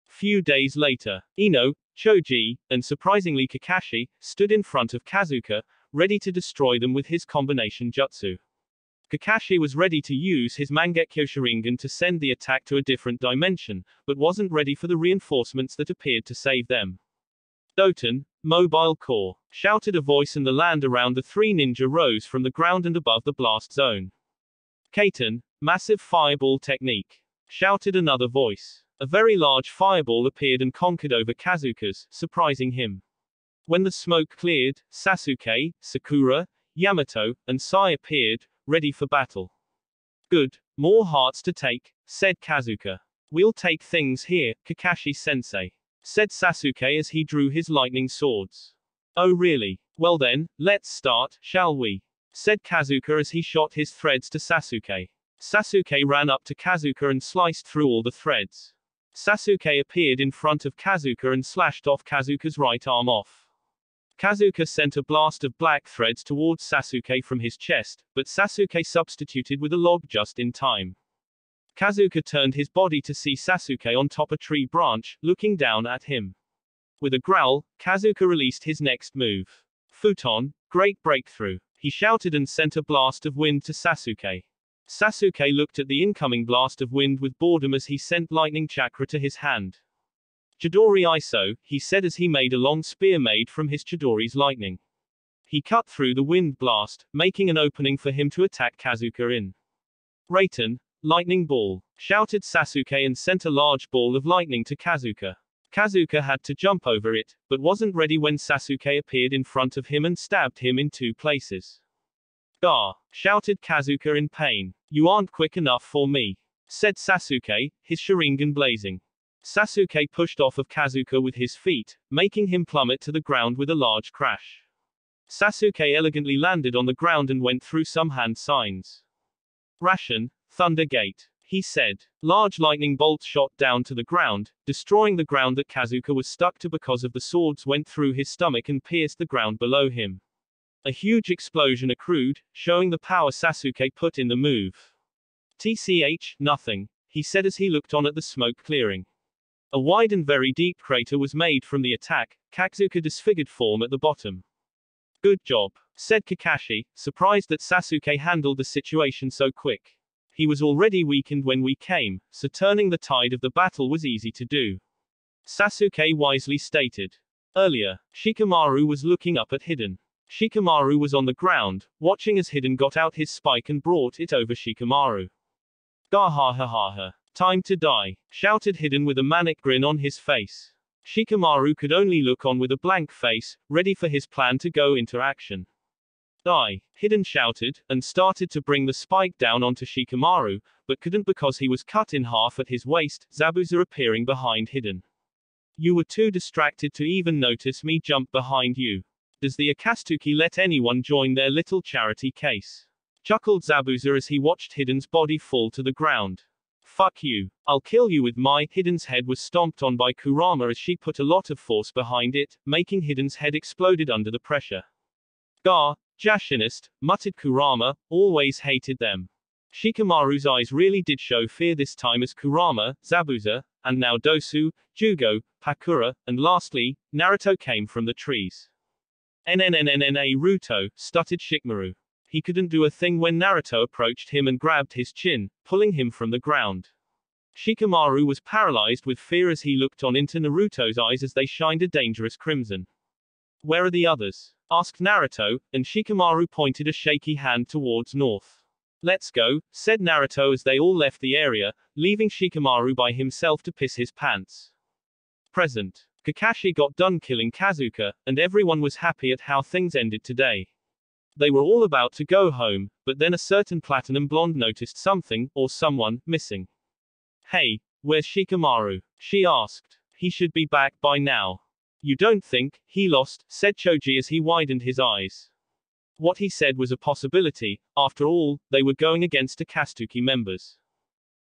Few days later, Ino, Choji, and surprisingly Kakashi, stood in front of Kazuka, ready to destroy them with his combination jutsu. Kakashi was ready to use his Mangekyo Sharingan to send the attack to a different dimension, but wasn't ready for the reinforcements that appeared to save them. Doton, Mobile Core, shouted a voice and the land around the three ninja rose from the ground and above the blast zone. Kaiten, Massive Fireball Technique, shouted another voice. A very large fireball appeared and conquered over Kazuka's, surprising him. When the smoke cleared, Sasuke, Sakura, Yamato, and Sai appeared, ready for battle. Good, more hearts to take, said Kazuka. We'll take things here, Kakashi-sensei, said Sasuke as he drew his lightning swords. Oh really? Well then, let's start, shall we? Said Kazuka as he shot his threads to Sasuke. Sasuke ran up to Kazuka and sliced through all the threads. Sasuke appeared in front of Kazuka and slashed off Kazuka's right arm off. Kazuka sent a blast of black threads towards Sasuke from his chest, but Sasuke substituted with a log just in time. Kazuka turned his body to see Sasuke on top a tree branch, looking down at him. With a growl, Kazuka released his next move. Futon, great breakthrough, he shouted and sent a blast of wind to Sasuke. Sasuke looked at the incoming blast of wind with boredom as he sent lightning chakra to his hand. Chidori Iso, he said as he made a long spear made from his Chidori's lightning. He cut through the wind blast, making an opening for him to attack Kazuka in. Raiten, lightning ball, shouted Sasuke and sent a large ball of lightning to Kazuka. Kazuka had to jump over it, but wasn't ready when Sasuke appeared in front of him and stabbed him in 2 places. Gah! Shouted Kazuka in pain. You aren't quick enough for me, said Sasuke, his Sharingan blazing. Sasuke pushed off of Kazuka with his feet, making him plummet to the ground with a large crash. Sasuke elegantly landed on the ground and went through some hand signs. Ration, Thunder Gate, he said. Large lightning bolts shot down to the ground, destroying the ground that Kazuka was stuck to because of the swords went through his stomach and pierced the ground below him. A huge explosion accrued, showing the power Sasuke put in the move. TCH, nothing, he said as he looked on at the smoke clearing. A wide and very deep crater was made from the attack, Kazuka disfigured form at the bottom. Good job, said Kakashi, surprised that Sasuke handled the situation so quick. He was already weakened when we came, so turning the tide of the battle was easy to do. Sasuke wisely stated. Earlier, Shikamaru was looking up at Hiden. Shikamaru was on the ground, watching as Hiden got out his spike and brought it over Shikamaru. Gahahaha. Time to die, shouted Hiden with a manic grin on his face. Shikamaru could only look on with a blank face, ready for his plan to go into action. Die, Hiden shouted, and started to bring the spike down onto Shikamaru, but couldn't because he was cut in half at his waist, Zabuza appearing behind Hiden. You were too distracted to even notice me jump behind you. Does the Akatsuki let anyone join their little charity case? Chuckled Zabuza as he watched Hiden's body fall to the ground. Fuck you. I'll kill you with my. Hiden's head was stomped on by Kurama as she put a lot of force behind it, making Hiden's head exploded under the pressure. Gah, Jashinist, muttered Kurama, always hated them. Shikamaru's eyes really did show fear this time as Kurama, Zabuza, and now Dosu, Jugo, Pakura, and lastly, Naruto came from the trees. Naruto, stuttered Shikamaru. He couldn't do a thing when Naruto approached him and grabbed his chin, pulling him from the ground. Shikamaru was paralyzed with fear as he looked on into Naruto's eyes as they shined a dangerous crimson. Where are the others? Asked Naruto, and Shikamaru pointed a shaky hand towards north. Let's go, said Naruto as they all left the area, leaving Shikamaru by himself to piss his pants. Present. Kakashi got done killing Kazuka, and everyone was happy at how things ended today. They were all about to go home, but then a certain platinum blonde noticed something, or someone, missing. Hey, where's Shikamaru? She asked. He should be back by now. You don't think he lost, said Choji as he widened his eyes. What he said was a possibility, after all, they were going against Akatsuki members.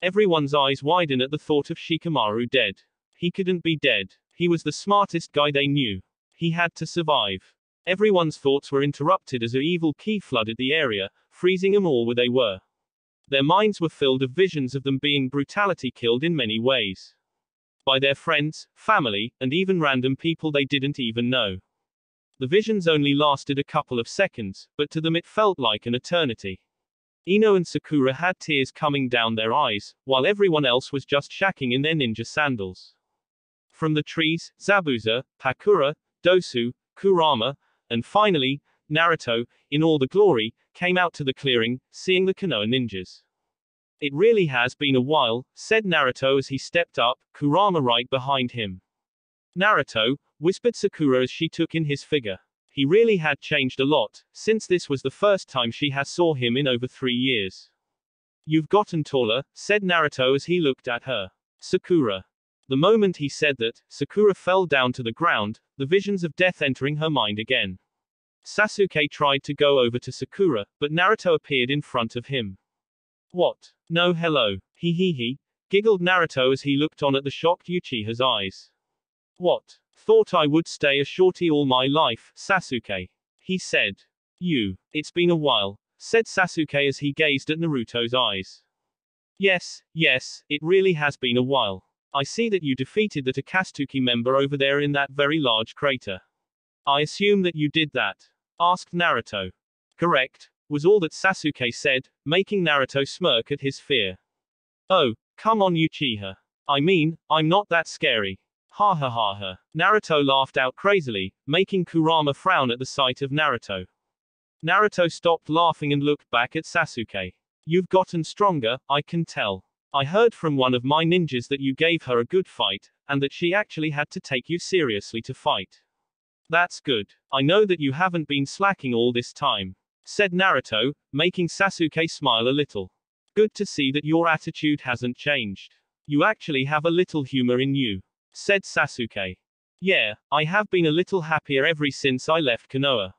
Everyone's eyes widened at the thought of Shikamaru dead. He couldn't be dead. He was the smartest guy they knew. He had to survive. Everyone's thoughts were interrupted as an evil ki flooded the area, freezing them all where they were. Their minds were filled of visions of them being brutally killed in many ways. By their friends, family, and even random people they didn't even know. The visions only lasted a couple of seconds, but to them it felt like an eternity. Ino and Sakura had tears coming down their eyes, while everyone else was just shacking in their ninja sandals. From the trees, Zabuza, Pakura, Dosu, Kurama, and finally, Naruto, in all the glory, came out to the clearing, seeing the Konoha ninjas. It really has been a while, said Naruto as he stepped up, Kurama right behind him. Naruto, whispered Sakura as she took in his figure. He really had changed a lot, since this was the first time she has saw him in over 3 years. You've gotten taller, said Naruto as he looked at her. Sakura. The moment he said that, Sakura fell down to the ground, the visions of death entering her mind again. Sasuke tried to go over to Sakura, but Naruto appeared in front of him. What? No hello. He, giggled Naruto as he looked on at the shocked Uchiha's eyes. What? Thought I would stay a shorty all my life, Sasuke. He said. It's been a while, said Sasuke as he gazed at Naruto's eyes. Yes, it really has been a while. I see that you defeated that Akatsuki member over there in that very large crater. I assume that you did that? Asked Naruto. Correct, was all that Sasuke said, making Naruto smirk at his fear. Oh, come on Uchiha. I mean, I'm not that scary. Ha ha ha ha. Naruto laughed out crazily, making Kurama frown at the sight of Naruto. Naruto stopped laughing and looked back at Sasuke. You've gotten stronger, I can tell. I heard from one of my ninjas that you gave her a good fight, and that she actually had to take you seriously to fight. That's good. I know that you haven't been slacking all this time, said Naruto, making Sasuke smile a little. Good to see that your attitude hasn't changed. You actually have a little humor in you, said Sasuke. Yeah, I have been a little happier ever since I left Konoha.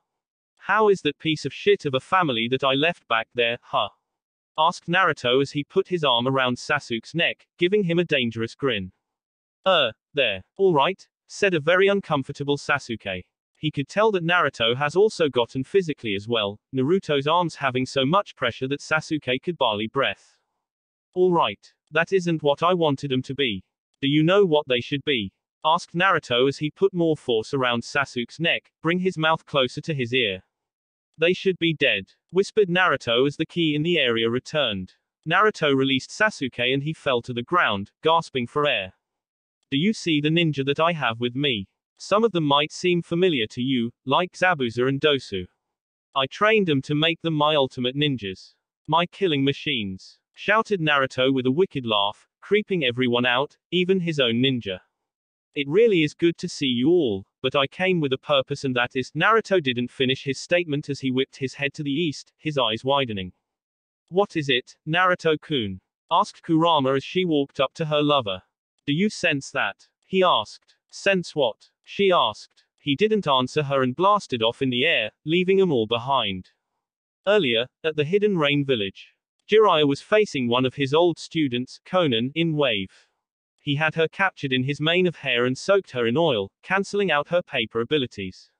How is that piece of shit of a family that I left back there, huh? Asked Naruto as he put his arm around Sasuke's neck, giving him a dangerous grin. There. Alright, said a very uncomfortable Sasuke. He could tell that Naruto has also gotten physically as well, Naruto's arms having so much pressure that Sasuke could barely breath. Alright, that isn't what I wanted them to be. Do you know what they should be? Asked Naruto as he put more force around Sasuke's neck, bring his mouth closer to his ear. They should be dead, whispered Naruto as the ki in the area returned. Naruto released Sasuke and he fell to the ground, gasping for air. Do you see the ninja that I have with me? Some of them might seem familiar to you, like Zabuza and Dosu. I trained them to make them my ultimate ninjas. My killing machines, shouted Naruto with a wicked laugh, creeping everyone out, even his own ninja. It really is good to see you all, but I came with a purpose and that is, Naruto didn't finish his statement as he whipped his head to the east, his eyes widening. What is it, Naruto-kun? Asked Kurama as she walked up to her lover. Do you sense that? He asked. Sense what? She asked. He didn't answer her and blasted off in the air, leaving them all behind. Earlier, at the Hidden Rain Village, Jiraiya was facing one of his old students, Konan, in Wave. He had her captured in his mane of hair and soaked her in oil, cancelling out her paper abilities.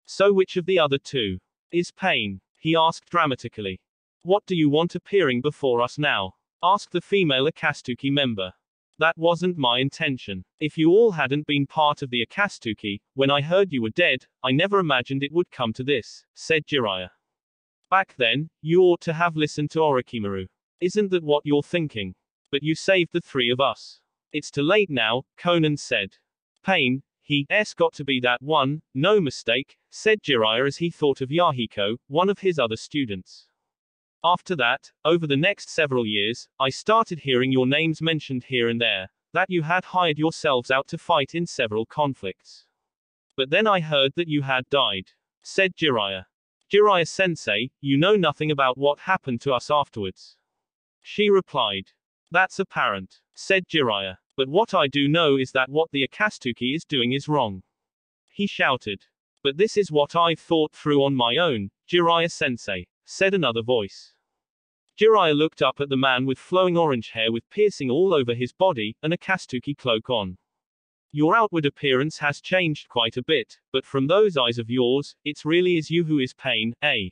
So which of the other two is Pain? He asked dramatically. What do you want appearing before us now? Asked the female Akatsuki member. That wasn't my intention. If you all hadn't been part of the Akatsuki, when I heard you were dead, I never imagined it would come to this, said Jiraiya. Back then, you ought to have listened to Orochimaru. Isn't that what you're thinking? But you saved the three of us. It's too late now, Konan said. Pain, he's got to be that one, no mistake, said Jiraiya as he thought of Yahiko, one of his other students. After that, over the next several years, I started hearing your names mentioned here and there, that you had hired yourselves out to fight in several conflicts. But then I heard that you had died, said Jiraiya. Jiraiya-sensei, you know nothing about what happened to us afterwards. She replied. That's apparent, said Jiraiya. But what I do know is that what the Akatsuki is doing is wrong. He shouted. But this is what I've thought through on my own, Jiraiya-sensei, said another voice. Jiraiya looked up at the man with flowing orange hair with piercing all over his body, an Akatsuki cloak on. Your outward appearance has changed quite a bit, but from those eyes of yours, it's really is you who is Pain, eh?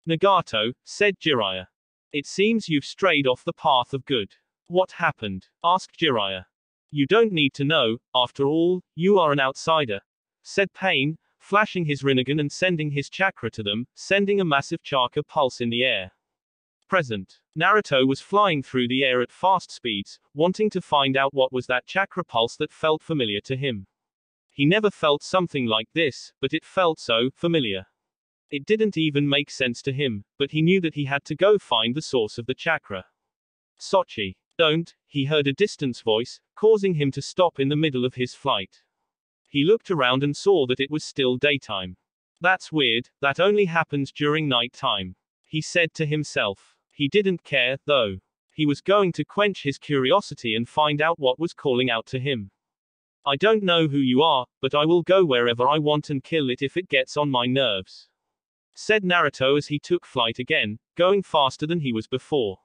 Nagato, said Jiraiya. It seems you've strayed off the path of good. What happened? Asked Jiraiya. You don't need to know, after all, you are an outsider, said Pain, flashing his Rinnegan and sending his chakra to them, sending a massive chakra pulse in the air. Present. Naruto was flying through the air at fast speeds, wanting to find out what was that chakra pulse that felt familiar to him. He never felt something like this, but it felt so familiar. It didn't even make sense to him, but he knew that he had to go find the source of the chakra. Sochi. Don't, he heard a distant voice, causing him to stop in the middle of his flight. He looked around and saw that it was still daytime. That's weird, that only happens during night time, he said to himself. He didn't care, though. He was going to quench his curiosity and find out what was calling out to him. I don't know who you are, but I will go wherever I want and kill it if it gets on my nerves, said Naruto as he took flight again, going faster than he was before.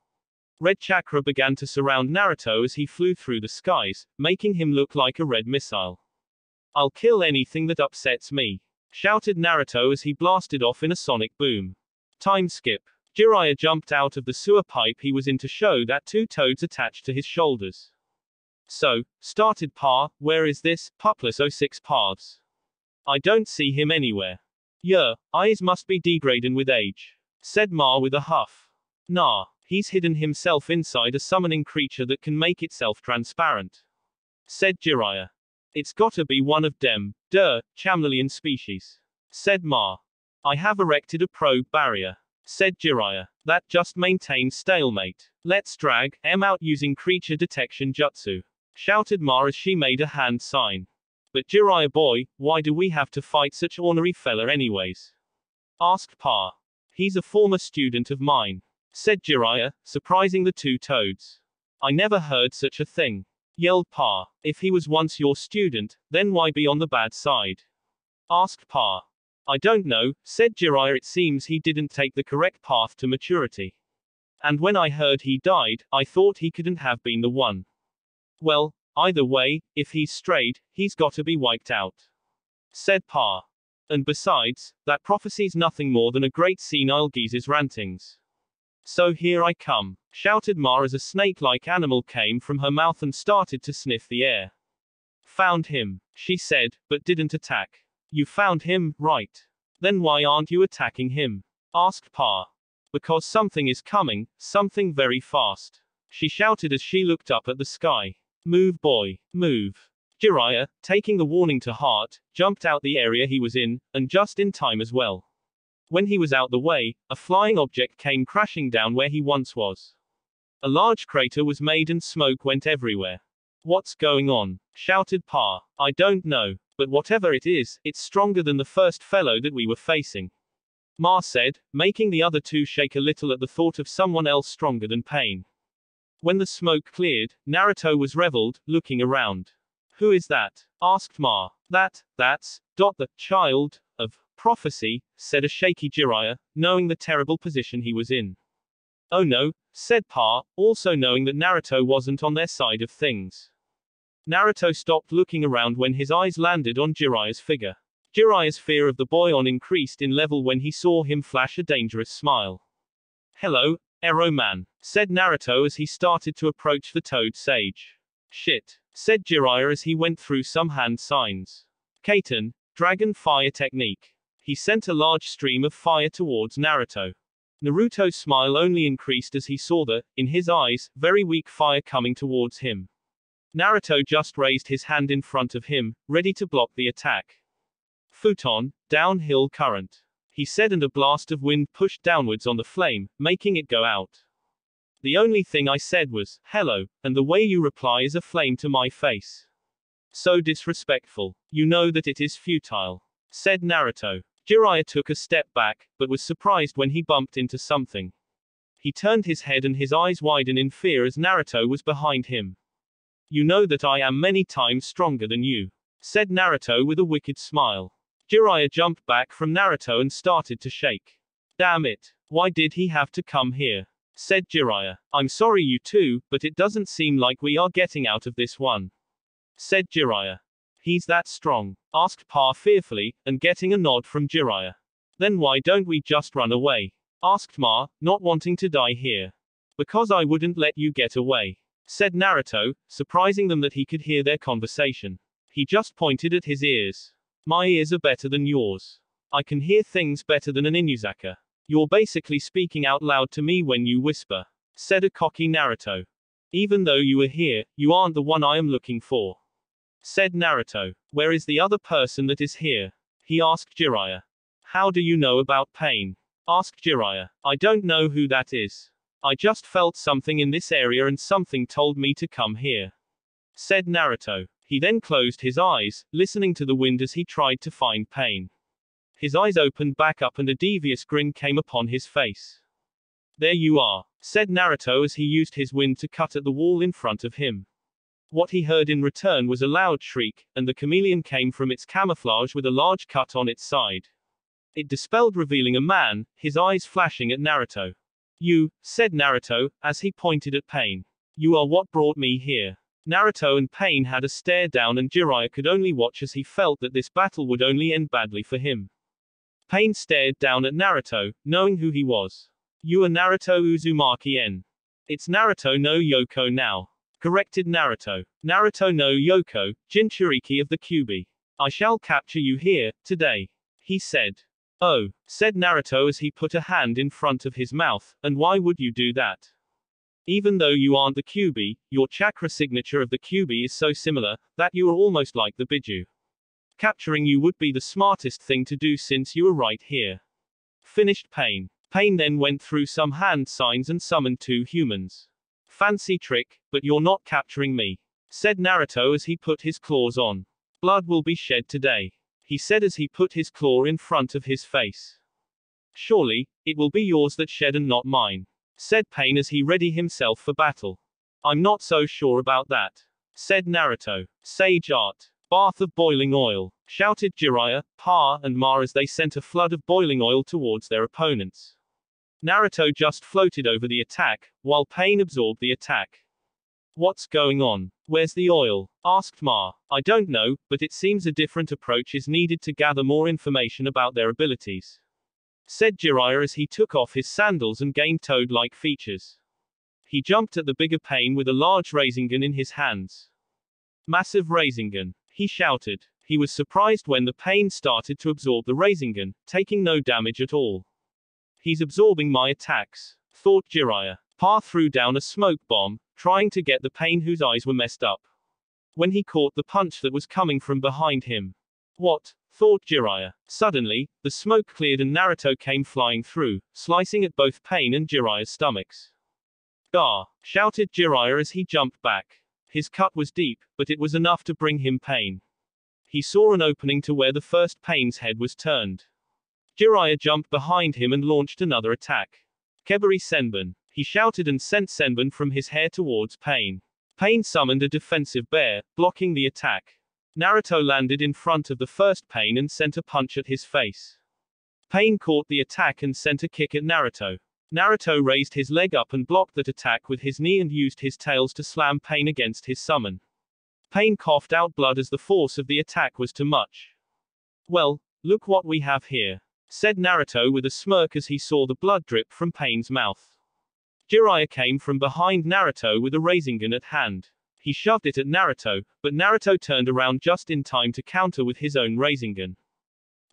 Red chakra began to surround Naruto as he flew through the skies, making him look like a red missile. I'll kill anything that upsets me, shouted Naruto as he blasted off in a sonic boom. Time skip. Jiraiya jumped out of the sewer pipe he was in to show that two toads attached to his shoulders. So, started Pa, where is this, Pupless 06 paths? I don't see him anywhere. Eyes must be degrading with age, said Ma with a huff. Nah, he's hidden himself inside a summoning creature that can make itself transparent, said Jiraiya. It's gotta be one of them, chameleon species, said Ma. I have erected a probe barrier, said Jiraiya, that just maintains stalemate. Let's drag M out using creature detection jutsu, shouted Ma as she made a hand sign. But Jiraiya boy, why do we have to fight such ornery fella anyways? Asked Pa. He's a former student of mine, said Jiraiya, surprising the two toads. I never heard such a thing, yelled Pa. If he was once your student, then why be on the bad side? Asked Pa. I don't know, said Jiraiya. It seems he didn't take the correct path to maturity. And when I heard he died, I thought he couldn't have been the one. Well, either way, if he's strayed, he's gotta be wiped out, said Pa. And besides, that prophecy's nothing more than a great senile geeze's rantings. So here I come, shouted Ma as a snake-like animal came from her mouth and started to sniff the air. Found him, she said, but didn't attack. You found him, right? Then why aren't you attacking him? Asked Pa. Because something is coming, something very fast, she shouted as she looked up at the sky. Move boy, move. Jiraiya, taking the warning to heart, jumped out the area he was in, and just in time as well. When he was out the way, a flying object came crashing down where he once was. A large crater was made and smoke went everywhere. What's going on? Shouted Pa. I don't know, but whatever it is, it's stronger than the first fellow that we were facing, Ma said, making the other two shake a little at the thought of someone else stronger than Pain. When the smoke cleared, Naruto was reveled, looking around. Who is that? Asked Ma. That's the child of prophecy, said a shaky Jiraiya, knowing the terrible position he was in. Oh no, said Pa, also knowing that Naruto wasn't on their side of things. Naruto stopped looking around when his eyes landed on Jiraiya's figure. Jiraiya's fear of the boy increased in level when he saw him flash a dangerous smile. Hello, Ero man, said Naruto as he started to approach the Toad Sage. Shit, said Jiraiya as he went through some hand signs. Kaiten, Dragon Fire Technique. He sent a large stream of fire towards Naruto. Naruto's smile only increased as he saw in his eyes, very weak fire coming towards him. Naruto just raised his hand in front of him, ready to block the attack. Futon, downhill current, he said, and a blast of wind pushed downwards on the flame, making it go out. The only thing I said was, hello, and the way you reply is a flame to my face. So disrespectful. You know that it is futile, said Naruto. Jiraiya took a step back, but was surprised when he bumped into something. He turned his head and his eyes widened in fear as Naruto was behind him. You know that I am many times stronger than you, said Naruto with a wicked smile. Jiraiya jumped back from Naruto and started to shake. Damn it, why did he have to come here? Said Jiraiya. I'm sorry you two, but it doesn't seem like we are getting out of this one, said Jiraiya. He's that strong? Asked Pa fearfully, and getting a nod from Jiraiya. Then why don't we just run away? Asked Ma, not wanting to die here. Because I wouldn't let you get away, said Naruto, surprising them that he could hear their conversation. He just pointed at his ears. My ears are better than yours. I can hear things better than an Inuzaka. You're basically speaking out loud to me when you whisper, said a cocky Naruto. Even though you are here, you aren't the one I am looking for, said Naruto. Where is the other person that is here? He asked Jiraiya. How do you know about Pain? Asked Jiraiya. I don't know who that is. I just felt something in this area and something told me to come here, said Naruto. He then closed his eyes, listening to the wind as he tried to find Pain. His eyes opened back up and a devious grin came upon his face. There you are, said Naruto as he used his wind to cut at the wall in front of him. What he heard in return was a loud shriek, and the chameleon came from its camouflage with a large cut on its side. It dispelled, revealing a man, his eyes flashing at Naruto. You, said Naruto, as he pointed at Pain. You are what brought me here. Naruto and Pain had a stare down and Jiraiya could only watch as he felt that this battle would only end badly for him. Pain stared down at Naruto, knowing who he was. You are Naruto Uzumaki N. It's Naruto no Yoko now, corrected Naruto. Naruto no Yoko, Jinchuriki of the Kyuubi. I shall capture you here, today, he said. Oh, said Naruto as he put a hand in front of his mouth, and why would you do that? Even though you aren't the Kyuubi, your chakra signature of the Kyuubi is so similar, that you are almost like the Biju. Capturing you would be the smartest thing to do since you are right here. Finished Pain. Pain then went through some hand signs and summoned 2 humans. Fancy trick, but you're not capturing me, said Naruto as he put his claws on. Blood will be shed today, he said as he put his claw in front of his face. Surely, it will be yours that shed and not mine, said Pain as he readied himself for battle. I'm not so sure about that, said Naruto. Sage art. Bath of boiling oil, shouted Jiraiya, Pa, and Ma as they sent a flood of boiling oil towards their opponents. Naruto just floated over the attack, while Pain absorbed the attack. What's going on? Where's the oil? Asked Ma. I don't know, but it seems a different approach is needed to gather more information about their abilities, said Jiraiya as he took off his sandals and gained toad-like features. He jumped at the bigger Pain with a large Rasengan in his hands. Massive Rasengan, he shouted. He was surprised when the Pain started to absorb the Rasengan, taking no damage at all. He's absorbing my attacks, thought Jiraiya. Pa threw down a smoke bomb, trying to get the Pain whose eyes were messed up, when he caught the punch that was coming from behind him. What? Thought Jiraiya. Suddenly, the smoke cleared and Naruto came flying through, slicing at both Pain and Jiraiya's stomachs. Gah! Shouted Jiraiya as he jumped back. His cut was deep, but it was enough to bring him pain. He saw an opening to where the first Pain's head was turned. Jiraiya jumped behind him and launched another attack. Kebari Senbon. He shouted and sent Senbon from his hair towards Pain. Pain summoned a defensive bear, blocking the attack. Naruto landed in front of the first Pain and sent a punch at his face. Pain caught the attack and sent a kick at Naruto. Naruto raised his leg up and blocked that attack with his knee and used his tails to slam Pain against his summon. Pain coughed out blood as the force of the attack was too much. Well, look what we have here, said Naruto with a smirk as he saw the blood drip from Pain's mouth. Jiraiya came from behind Naruto with a Rasengan at hand. He shoved it at Naruto, but Naruto turned around just in time to counter with his own Rasengan.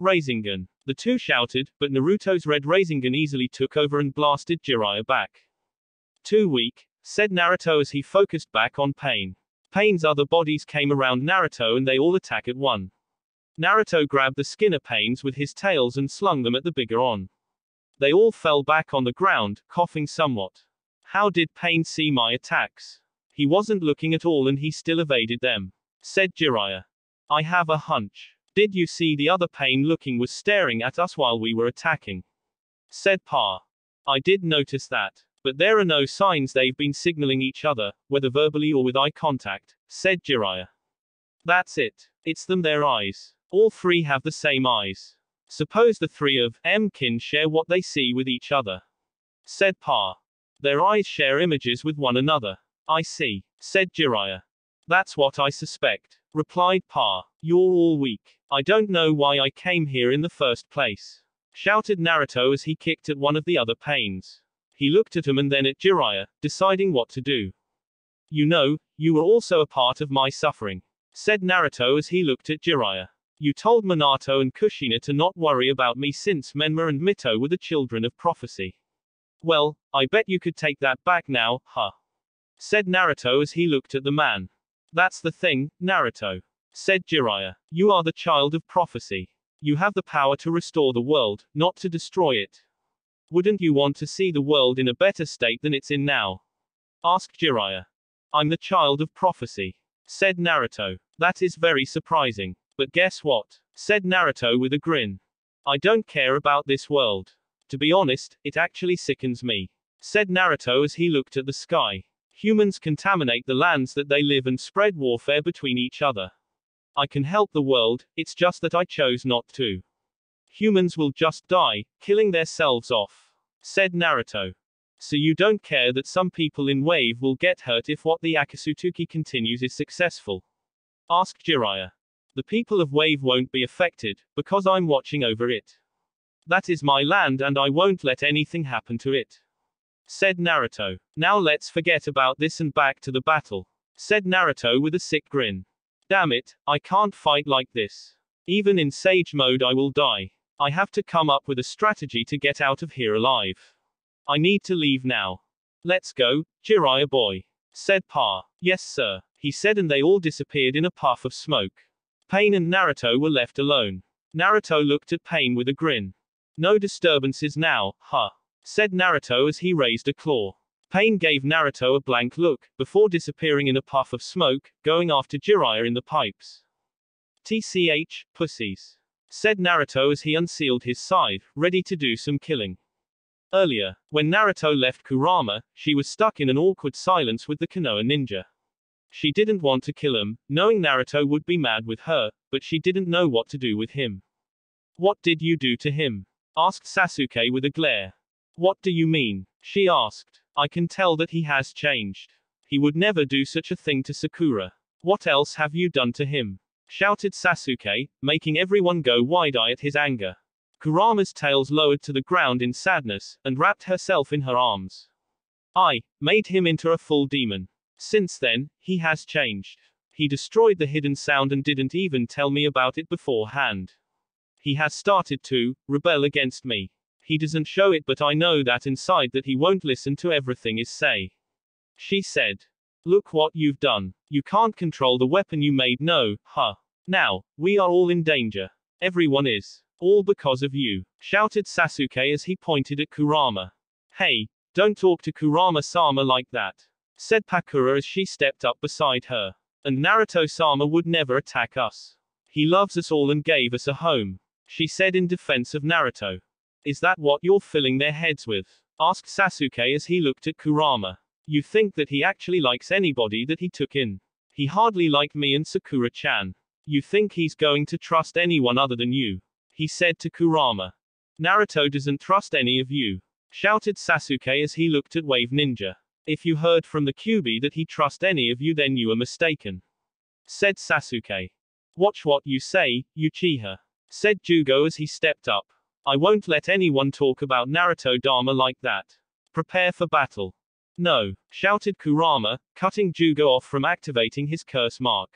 Rasengan. The two shouted, but Naruto's red Rasengan easily took over and blasted Jiraiya back. Too weak, said Naruto as he focused back on Pain. Pain's other bodies came around Naruto and they all attack at one. Naruto grabbed the skinner Pains with his tails and slung them at the bigger on. They all fell back on the ground, coughing somewhat. How did Pain see my attacks? He wasn't looking at all and he still evaded them, said Jiraiya. I have a hunch. Did you see the other Pain looking was staring at us while we were attacking? Said Pa. I did notice that, but there are no signs they've been signaling each other, whether verbally or with eye contact, said Jiraiya. That's it. It's them, their eyes. All three have the same eyes. Suppose the three of kin share what they see with each other, said Pa. Their eyes share images with one another. I see, said Jiraiya. That's what I suspect, replied Pa. You're all weak. I don't know why I came here in the first place, shouted Naruto as he kicked at one of the other Pains. He looked at him and then at Jiraiya, deciding what to do. You know, you were also a part of my suffering, said Naruto as he looked at Jiraiya. You told Minato and Kushina to not worry about me since Menma and Mito were the children of prophecy. Well, I bet you could take that back now, huh? Said Naruto as he looked at the man. That's the thing, Naruto, said Jiraiya. You are the child of prophecy. You have the power to restore the world, not to destroy it. Wouldn't you want to see the world in a better state than it's in now? Asked Jiraiya. I'm the child of prophecy, said Naruto. That is very surprising. But guess what? Said Naruto with a grin. I don't care about this world. To be honest, it actually sickens me, said Naruto as he looked at the sky. Humans contaminate the lands that they live and spread warfare between each other. I can help the world, it's just that I chose not to. Humans will just die, killing themselves off, said Naruto. So you don't care that some people in Wave will get hurt if what the Akatsuki continues is successful? Asked Jiraiya. The people of Wave won't be affected, because I'm watching over it. That is my land and I won't let anything happen to it, said Naruto. Now let's forget about this and back to the battle, said Naruto with a sick grin. Damn it, I can't fight like this. Even in Sage mode I will die. I have to come up with a strategy to get out of here alive. I need to leave now. Let's go, Jiraiya boy, said Pa. Yes sir, he said, and they all disappeared in a puff of smoke. Pain and Naruto were left alone. Naruto looked at Pain with a grin. No disturbances now, huh? Said Naruto as he raised a claw. Pain gave Naruto a blank look, before disappearing in a puff of smoke, going after Jiraiya in the pipes. TCH, pussies, said Naruto as he unsealed his scythe, ready to do some killing. Earlier, when Naruto left Kurama, she was stuck in an awkward silence with the Konoha ninja. She didn't want to kill him, knowing Naruto would be mad with her, but she didn't know what to do with him. What did you do to him? Asked Sasuke with a glare. What do you mean? She asked. I can tell that he has changed. He would never do such a thing to Sakura. What else have you done to him? Shouted Sasuke, making everyone go wide-eyed at his anger. Kurama's tails lowered to the ground in sadness, and wrapped herself in her arms. I made him into a full demon. Since then, he has changed. He destroyed the hidden sound and didn't even tell me about it beforehand. He has started to rebel against me. He doesn't show it, but I know that inside that he won't listen to everything I say. She said. Look what you've done. You can't control the weapon you made, no, huh? Now, we are all in danger. Everyone is. All because of you, shouted Sasuke as he pointed at Kurama. Hey, don't talk to Kurama-sama like that, said Pakura as she stepped up beside her. And Naruto-sama would never attack us. He loves us all and gave us a home, she said in defense of Naruto. Is that what you're filling their heads with? Asked Sasuke as he looked at Kurama. You think that he actually likes anybody that he took in? He hardly liked me and Sakura-chan. You think he's going to trust anyone other than you? He said to Kurama. Naruto doesn't trust any of you, shouted Sasuke as he looked at Wave Ninja. If you heard from the Kyuubi that he trusts any of you, then you are mistaken, said Sasuke. Watch what you say, Uchiha, said Jugo as he stepped up. I won't let anyone talk about Naruto-dama like that. Prepare for battle. No, shouted Kurama, cutting Jugo off from activating his curse mark.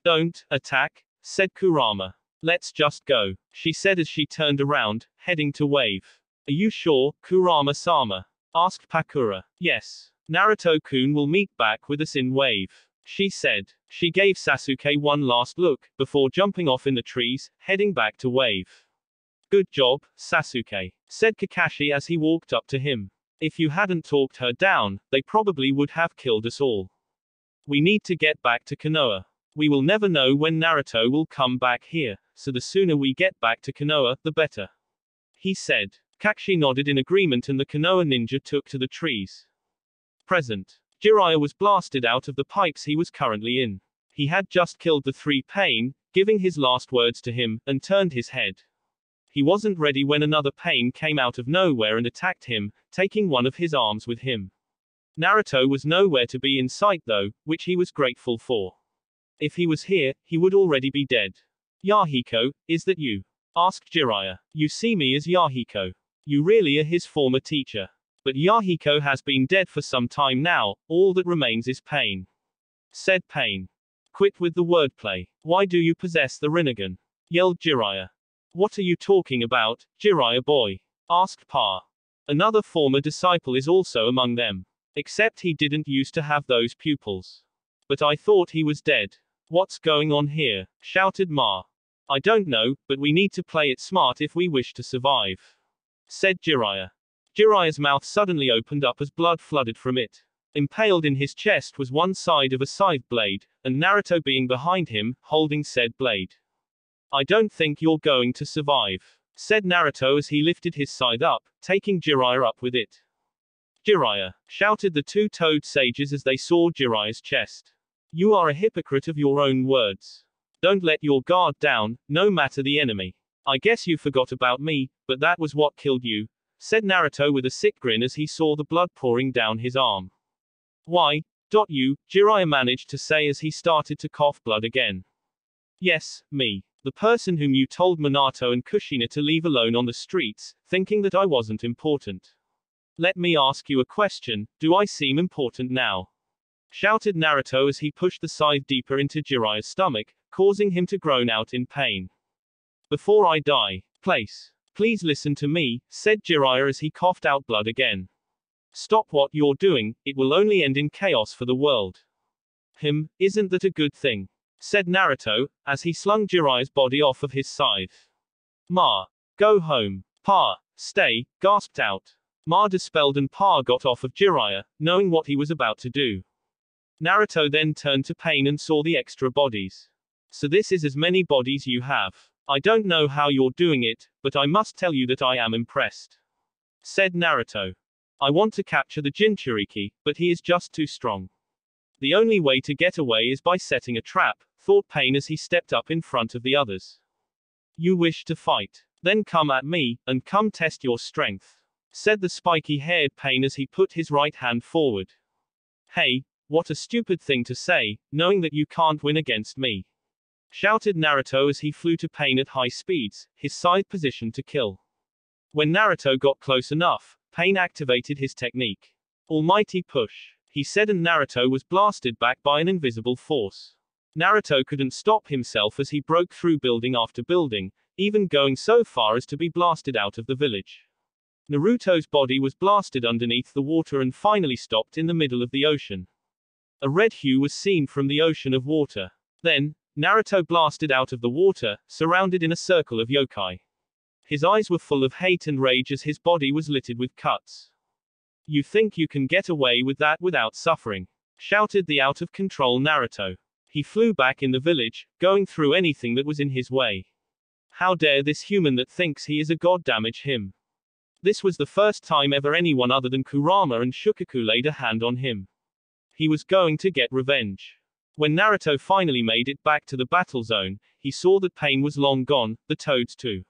Don't attack, said Kurama. Let's just go, she said as she turned around, heading to Wave. Are you sure, Kurama-sama? Asked Pakura. Yes. Naruto-kun will meet back with us in Wave, she said. She gave Sasuke one last look, before jumping off in the trees, heading back to Wave. Good job, Sasuke, said Kakashi as he walked up to him. If you hadn't talked her down, they probably would have killed us all. We need to get back to Konoha. We will never know when Naruto will come back here, so the sooner we get back to Konoha, the better, he said. Kakashi nodded in agreement and the Konoha ninja took to the trees. Present. Jiraiya was blasted out of the pipes he was currently in. He had just killed the three Pain, giving his last words to him, and turned his head. He wasn't ready when another Pain came out of nowhere and attacked him, taking one of his arms with him. Naruto was nowhere to be in sight though, which he was grateful for. If he was here, he would already be dead. Yahiko, is that you? Asked Jiraiya. You see me as Yahiko. You really are his former teacher. But Yahiko has been dead for some time now, all that remains is Pain, said Pain. Quit with the wordplay. Why do you possess the Rinnegan? Yelled Jiraiya. What are you talking about, Jiraiya boy? Asked Pa. Another former disciple is also among them. Except he didn't used to have those pupils. But I thought he was dead. What's going on here? Shouted Ma. I don't know, but we need to play it smart if we wish to survive, said Jiraiya. Jiraiya's mouth suddenly opened up as blood flooded from it. Impaled in his chest was one side of a scythe blade, and Naruto being behind him, holding said blade. I don't think you're going to survive, said Naruto as he lifted his scythe up, taking Jiraiya up with it. Jiraiya, shouted the two-toed sages as they saw Jiraiya's chest. You are a hypocrite of your own words. Don't let your guard down, no matter the enemy. I guess you forgot about me, but that was what killed you, said Naruto with a sick grin as he saw the blood pouring down his arm. Why, you, Jiraiya managed to say as he started to cough blood again. Yes, me. The person whom you told Minato and Kushina to leave alone on the streets, thinking that I wasn't important. Let me ask you a question, do I seem important now? Shouted Naruto as he pushed the scythe deeper into Jiraiya's stomach, causing him to groan out in pain. Before I die, place. Please listen to me, said Jiraiya as he coughed out blood again. Stop what you're doing, it will only end in chaos for the world. Isn't that a good thing? Said Naruto, as he slung Jiraiya's body off of his scythe. Ma. Go home. Pa. Stay, gasped out. Ma dispelled and Pa got off of Jiraiya, knowing what he was about to do. Naruto then turned to Pain and saw the extra bodies. So this is as many bodies you have. I don't know how you're doing it, but I must tell you that I am impressed. Said Naruto. I want to capture the Jinchuriki, but he is just too strong. The only way to get away is by setting a trap, thought Pain as he stepped up in front of the others. You wish to fight? Then come at me, and come test your strength. Said the spiky-haired Pain as he put his right hand forward. Hey, what a stupid thing to say, knowing that you can't win against me. Shouted Naruto as he flew to Pain at high speeds, his side positioned to kill. When Naruto got close enough, Pain activated his technique. Almighty push, he said, and Naruto was blasted back by an invisible force. Naruto couldn't stop himself as he broke through building after building, even going so far as to be blasted out of the village. Naruto's body was blasted underneath the water and finally stopped in the middle of the ocean. A red hue was seen from the ocean of water. Then, Naruto blasted out of the water, surrounded in a circle of yokai. His eyes were full of hate and rage as his body was littered with cuts. You think you can get away with that without suffering? Shouted the out-of-control Naruto. He flew back in the village, going through anything that was in his way. How dare this human that thinks he is a god damage him? This was the first time ever anyone other than Kurama and Shukaku laid a hand on him. He was going to get revenge. When Naruto finally made it back to the battle zone, he saw that Pain was long gone, the toads too.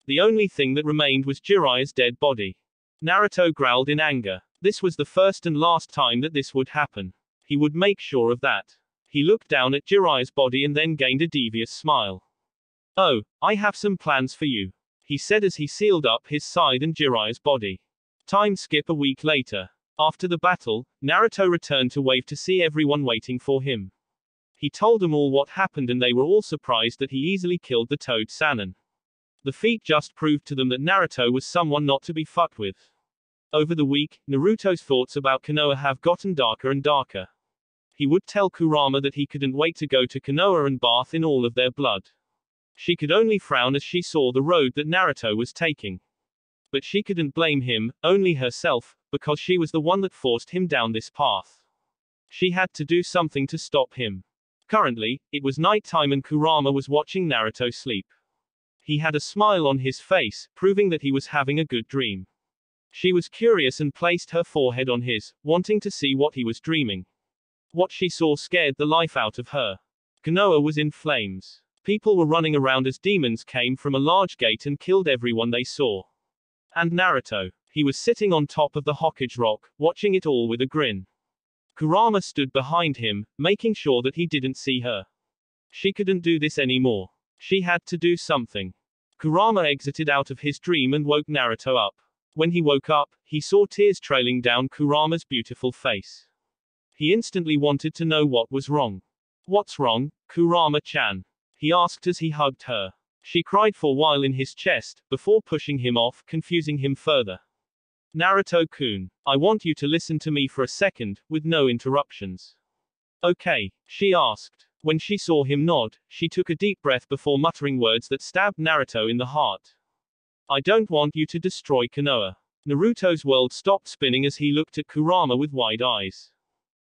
The only thing that remained was Jiraiya's dead body. Naruto growled in anger. This was the first and last time that this would happen. He would make sure of that. He looked down at Jiraiya's body and then gained a devious smile. Oh, I have some plans for you, he said as he sealed up his side and Jiraiya's body. Time skip a week later. After the battle, Naruto returned to Wave to see everyone waiting for him. He told them all what happened and they were all surprised that he easily killed the Toad Sannin. The feat just proved to them that Naruto was someone not to be fucked with. Over the week, Naruto's thoughts about Konoha have gotten darker and darker. He would tell Kurama that he couldn't wait to go to Konoha and bath in all of their blood. She could only frown as she saw the road that Naruto was taking. But she couldn't blame him, only herself, because she was the one that forced him down this path. She had to do something to stop him. Currently, it was night time and Kurama was watching Naruto sleep. He had a smile on his face, proving that he was having a good dream. She was curious and placed her forehead on his, wanting to see what he was dreaming. What she saw scared the life out of her. Konoha was in flames. People were running around as demons came from a large gate and killed everyone they saw. And Naruto. He was sitting on top of the Hokage rock, watching it all with a grin. Kurama stood behind him, making sure that he didn't see her. She couldn't do this anymore. She had to do something. Kurama exited out of his dream and woke Naruto up. When he woke up, he saw tears trailing down Kurama's beautiful face. He instantly wanted to know what was wrong. What's wrong, Kurama-chan? He asked as he hugged her. She cried for a while in his chest, before pushing him off, confusing him further. Naruto-kun, I want you to listen to me for a second, with no interruptions. Okay, she asked. When she saw him nod, she took a deep breath before muttering words that stabbed Naruto in the heart. I don't want you to destroy Konoha. Naruto's world stopped spinning as he looked at Kurama with wide eyes.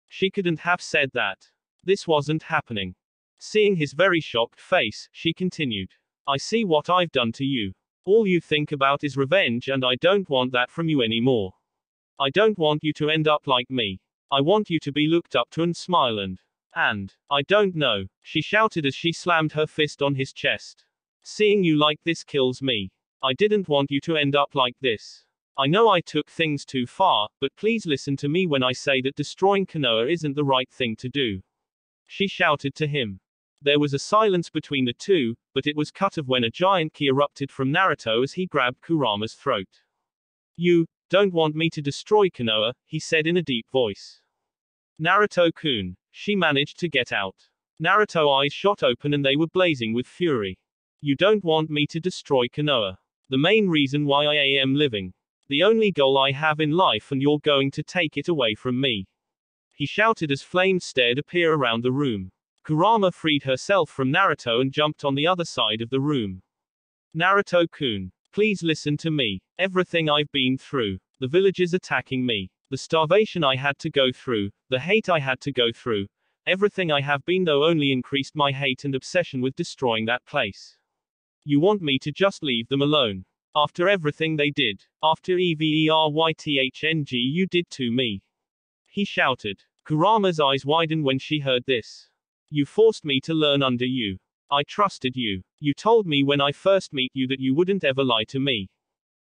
She couldn't have said that. This wasn't happening. Seeing his very shocked face, she continued. I see what I've done to you. All you think about is revenge and I don't want that from you anymore. I don't want you to end up like me. I want you to be looked up to and smile and, I don't know, she shouted as she slammed her fist on his chest. Seeing you like this kills me. I didn't want you to end up like this. I know I took things too far, but please listen to me when I say that destroying Konoha isn't the right thing to do. She shouted to him. There was a silence between the two, but it was cut off when a giant ki erupted from Naruto as he grabbed Kurama's throat. You don't want me to destroy Konoha, he said in a deep voice. Naruto-kun, she managed to get out. Naruto's eyes shot open and they were blazing with fury. You don't want me to destroy Konoha. The main reason why I am living. The only goal I have in life, and you're going to take it away from me. He shouted as flames stared appear around the room. Kurama freed herself from Naruto and jumped on the other side of the room. Naruto-kun, please listen to me. Everything I've been through, the villagers attacking me, the starvation I had to go through, the hate I had to go through, everything I have been though only increased my hate and obsession with destroying that place. You want me to just leave them alone? After everything they did, after everything you did to me. He shouted. Kurama's eyes widened when she heard this. You forced me to learn under you. I trusted you. You told me when I first met you that you wouldn't ever lie to me.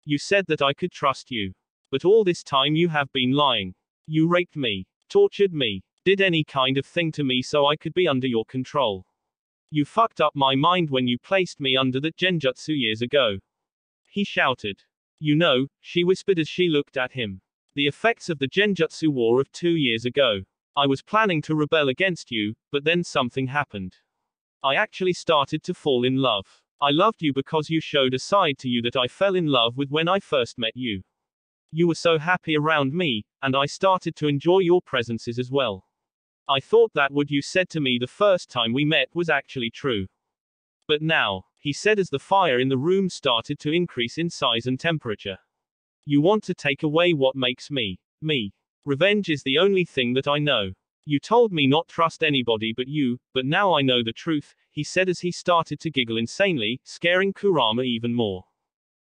You said that I could trust you. But all this time you have been lying. You raped me, tortured me, did any kind of thing to me so I could be under your control. You fucked up my mind when you placed me under that genjutsu years ago. He shouted. You know, she whispered as she looked at him. The effects of the genjutsu war of 2 years ago. I was planning to rebel against you, but then something happened. I actually started to fall in love. I loved you because you showed a side to you that I fell in love with when I first met you. You were so happy around me, and I started to enjoy your presences as well. I thought that what you said to me the first time we met was actually true. But now, he said as the fire in the room started to increase in size and temperature. You want to take away what makes me, me. Revenge is the only thing that I know. You told me not trust anybody but you, but now I know the truth, he said as he started to giggle insanely, scaring Kurama even more.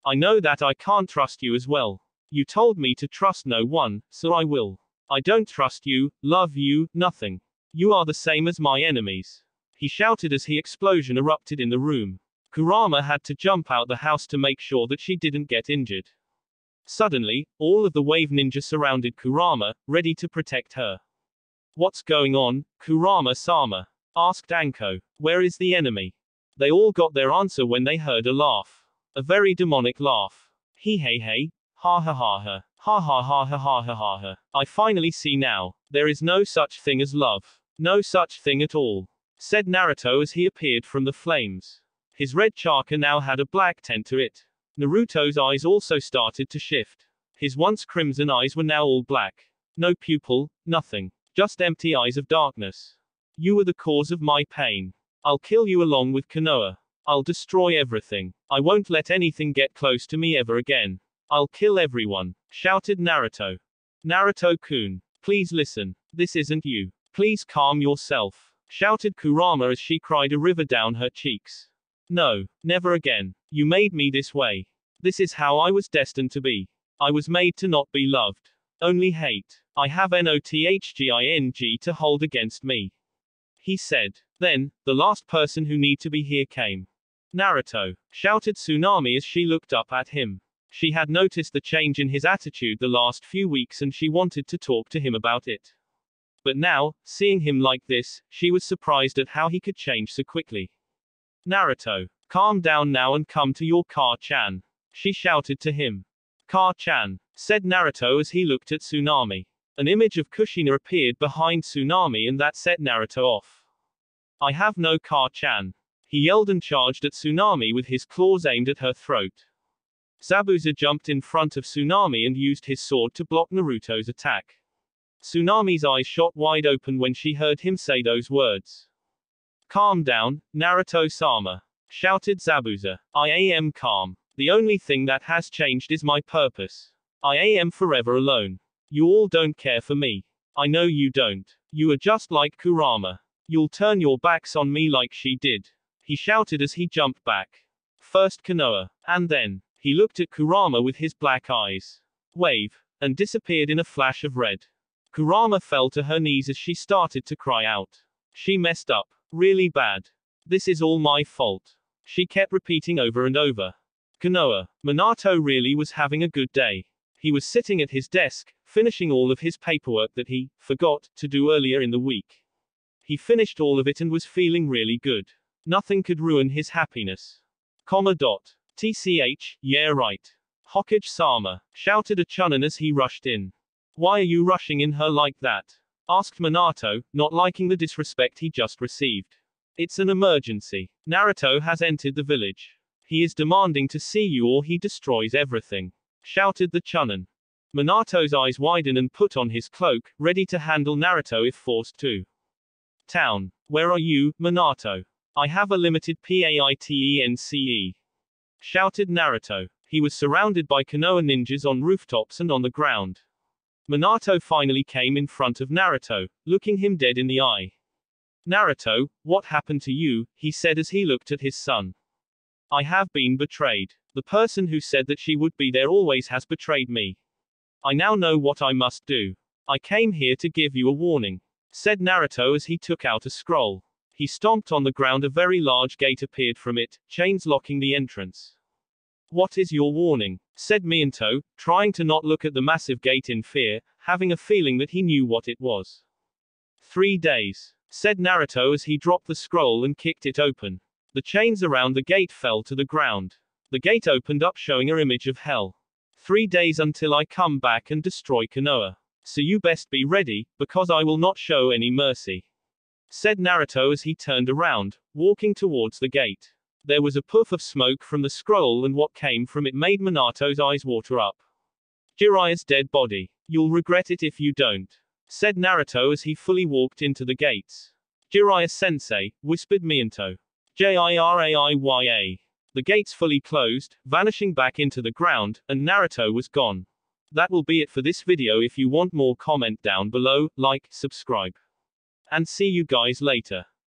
I know that I can't trust you as well. You told me to trust no one, so I will. I don't trust you, love you, nothing. You are the same as my enemies. He shouted as the explosion erupted in the room. Kurama had to jump out the house to make sure that she didn't get injured. Suddenly, all of the wave ninja surrounded Kurama, ready to protect her. What's going on, Kurama-sama? Asked Anko. Where is the enemy? They all got their answer when they heard a laugh. A very demonic laugh. He hey hey. Ha ha ha ha. Ha ha ha ha ha ha ha ha. I finally see now. There is no such thing as love. No such thing at all. Said Naruto as he appeared from the flames. His red chakra now had a black tint to it. Naruto's eyes also started to shift. His once crimson eyes were now all black. No pupil, nothing. Just empty eyes of darkness. You were the cause of my pain. I'll kill you along with Konoha. I'll destroy everything. I won't let anything get close to me ever again. I'll kill everyone, shouted Naruto. Naruto-kun, please listen. This isn't you. Please calm yourself, shouted Kurama as she cried a river down her cheeks. No, never again. You made me this way. This is how I was destined to be. I was made to not be loved. Only hate. I have nothing to hold against me. He said. Then, the last person who need to be here came. Naruto, shouted Tsunami as she looked up at him. She had noticed the change in his attitude the last few weeks and she wanted to talk to him about it. But now, seeing him like this, she was surprised at how he could change so quickly. Naruto, calm down now and come to your car-chan. She shouted to him. Car-chan, said Naruto as he looked at Tsunami. An image of Kushina appeared behind Tsunami and that set Naruto off. I have no car-chan. He yelled and charged at Tsunami with his claws aimed at her throat. Zabuza jumped in front of Tsunami and used his sword to block Naruto's attack. Tsunami's eyes shot wide open when she heard him say those words. Calm down, Naruto-sama, shouted Zabuza. I am calm. The only thing that has changed is my purpose. I am forever alone. You all don't care for me. I know you don't. You are just like Kurama. You'll turn your backs on me like she did. He shouted as he jumped back. First Konoha, and then, he looked at Kurama with his black eyes. Wave, and disappeared in a flash of red. Kurama fell to her knees as she started to cry out. She messed up. Really bad. This is all my fault. She kept repeating over and over. Konoha. Minato really was having a good day. He was sitting at his desk, finishing all of his paperwork that he forgot to do earlier in the week. He finished all of it and was feeling really good. Nothing could ruin his happiness. TCH, yeah right. Hokage-sama, shouted a Chunin as he rushed in. Why are you rushing in her like that? Asked Minato, not liking the disrespect he just received. It's an emergency. Naruto has entered the village. He is demanding to see you or he destroys everything, shouted the Chunin. Minato's eyes widen and put on his cloak, ready to handle Naruto if forced to. Town. Where are you, Minato? I have a limited paitence, shouted Naruto. He was surrounded by Konoha ninjas on rooftops and on the ground. Minato finally came in front of Naruto, looking him dead in the eye. Naruto, what happened to you? He said as he looked at his son. I have been betrayed. The person who said that she would be there always has betrayed me. I now know what I must do. I came here to give you a warning, said Naruto as he took out a scroll. He stomped on the ground. A very large gate appeared from it, chains locking the entrance. What is your warning? Said Minato, trying to not look at the massive gate in fear, having a feeling that he knew what it was. 3 days, said Naruto as he dropped the scroll and kicked it open. The chains around the gate fell to the ground. The gate opened up, showing an image of hell. 3 days until I come back and destroy Konoha. So you best be ready, because I will not show any mercy, said Naruto as he turned around, walking towards the gate. There was a puff of smoke from the scroll and what came from it made Minato's eyes water up. Jiraiya's dead body. You'll regret it if you don't, said Naruto as he fully walked into the gates. Jiraiya-sensei, whispered Minato. Jiraiya. The gates fully closed, vanishing back into the ground, and Naruto was gone. That will be it for this video. If you want more, comment down below, like, subscribe. And see you guys later.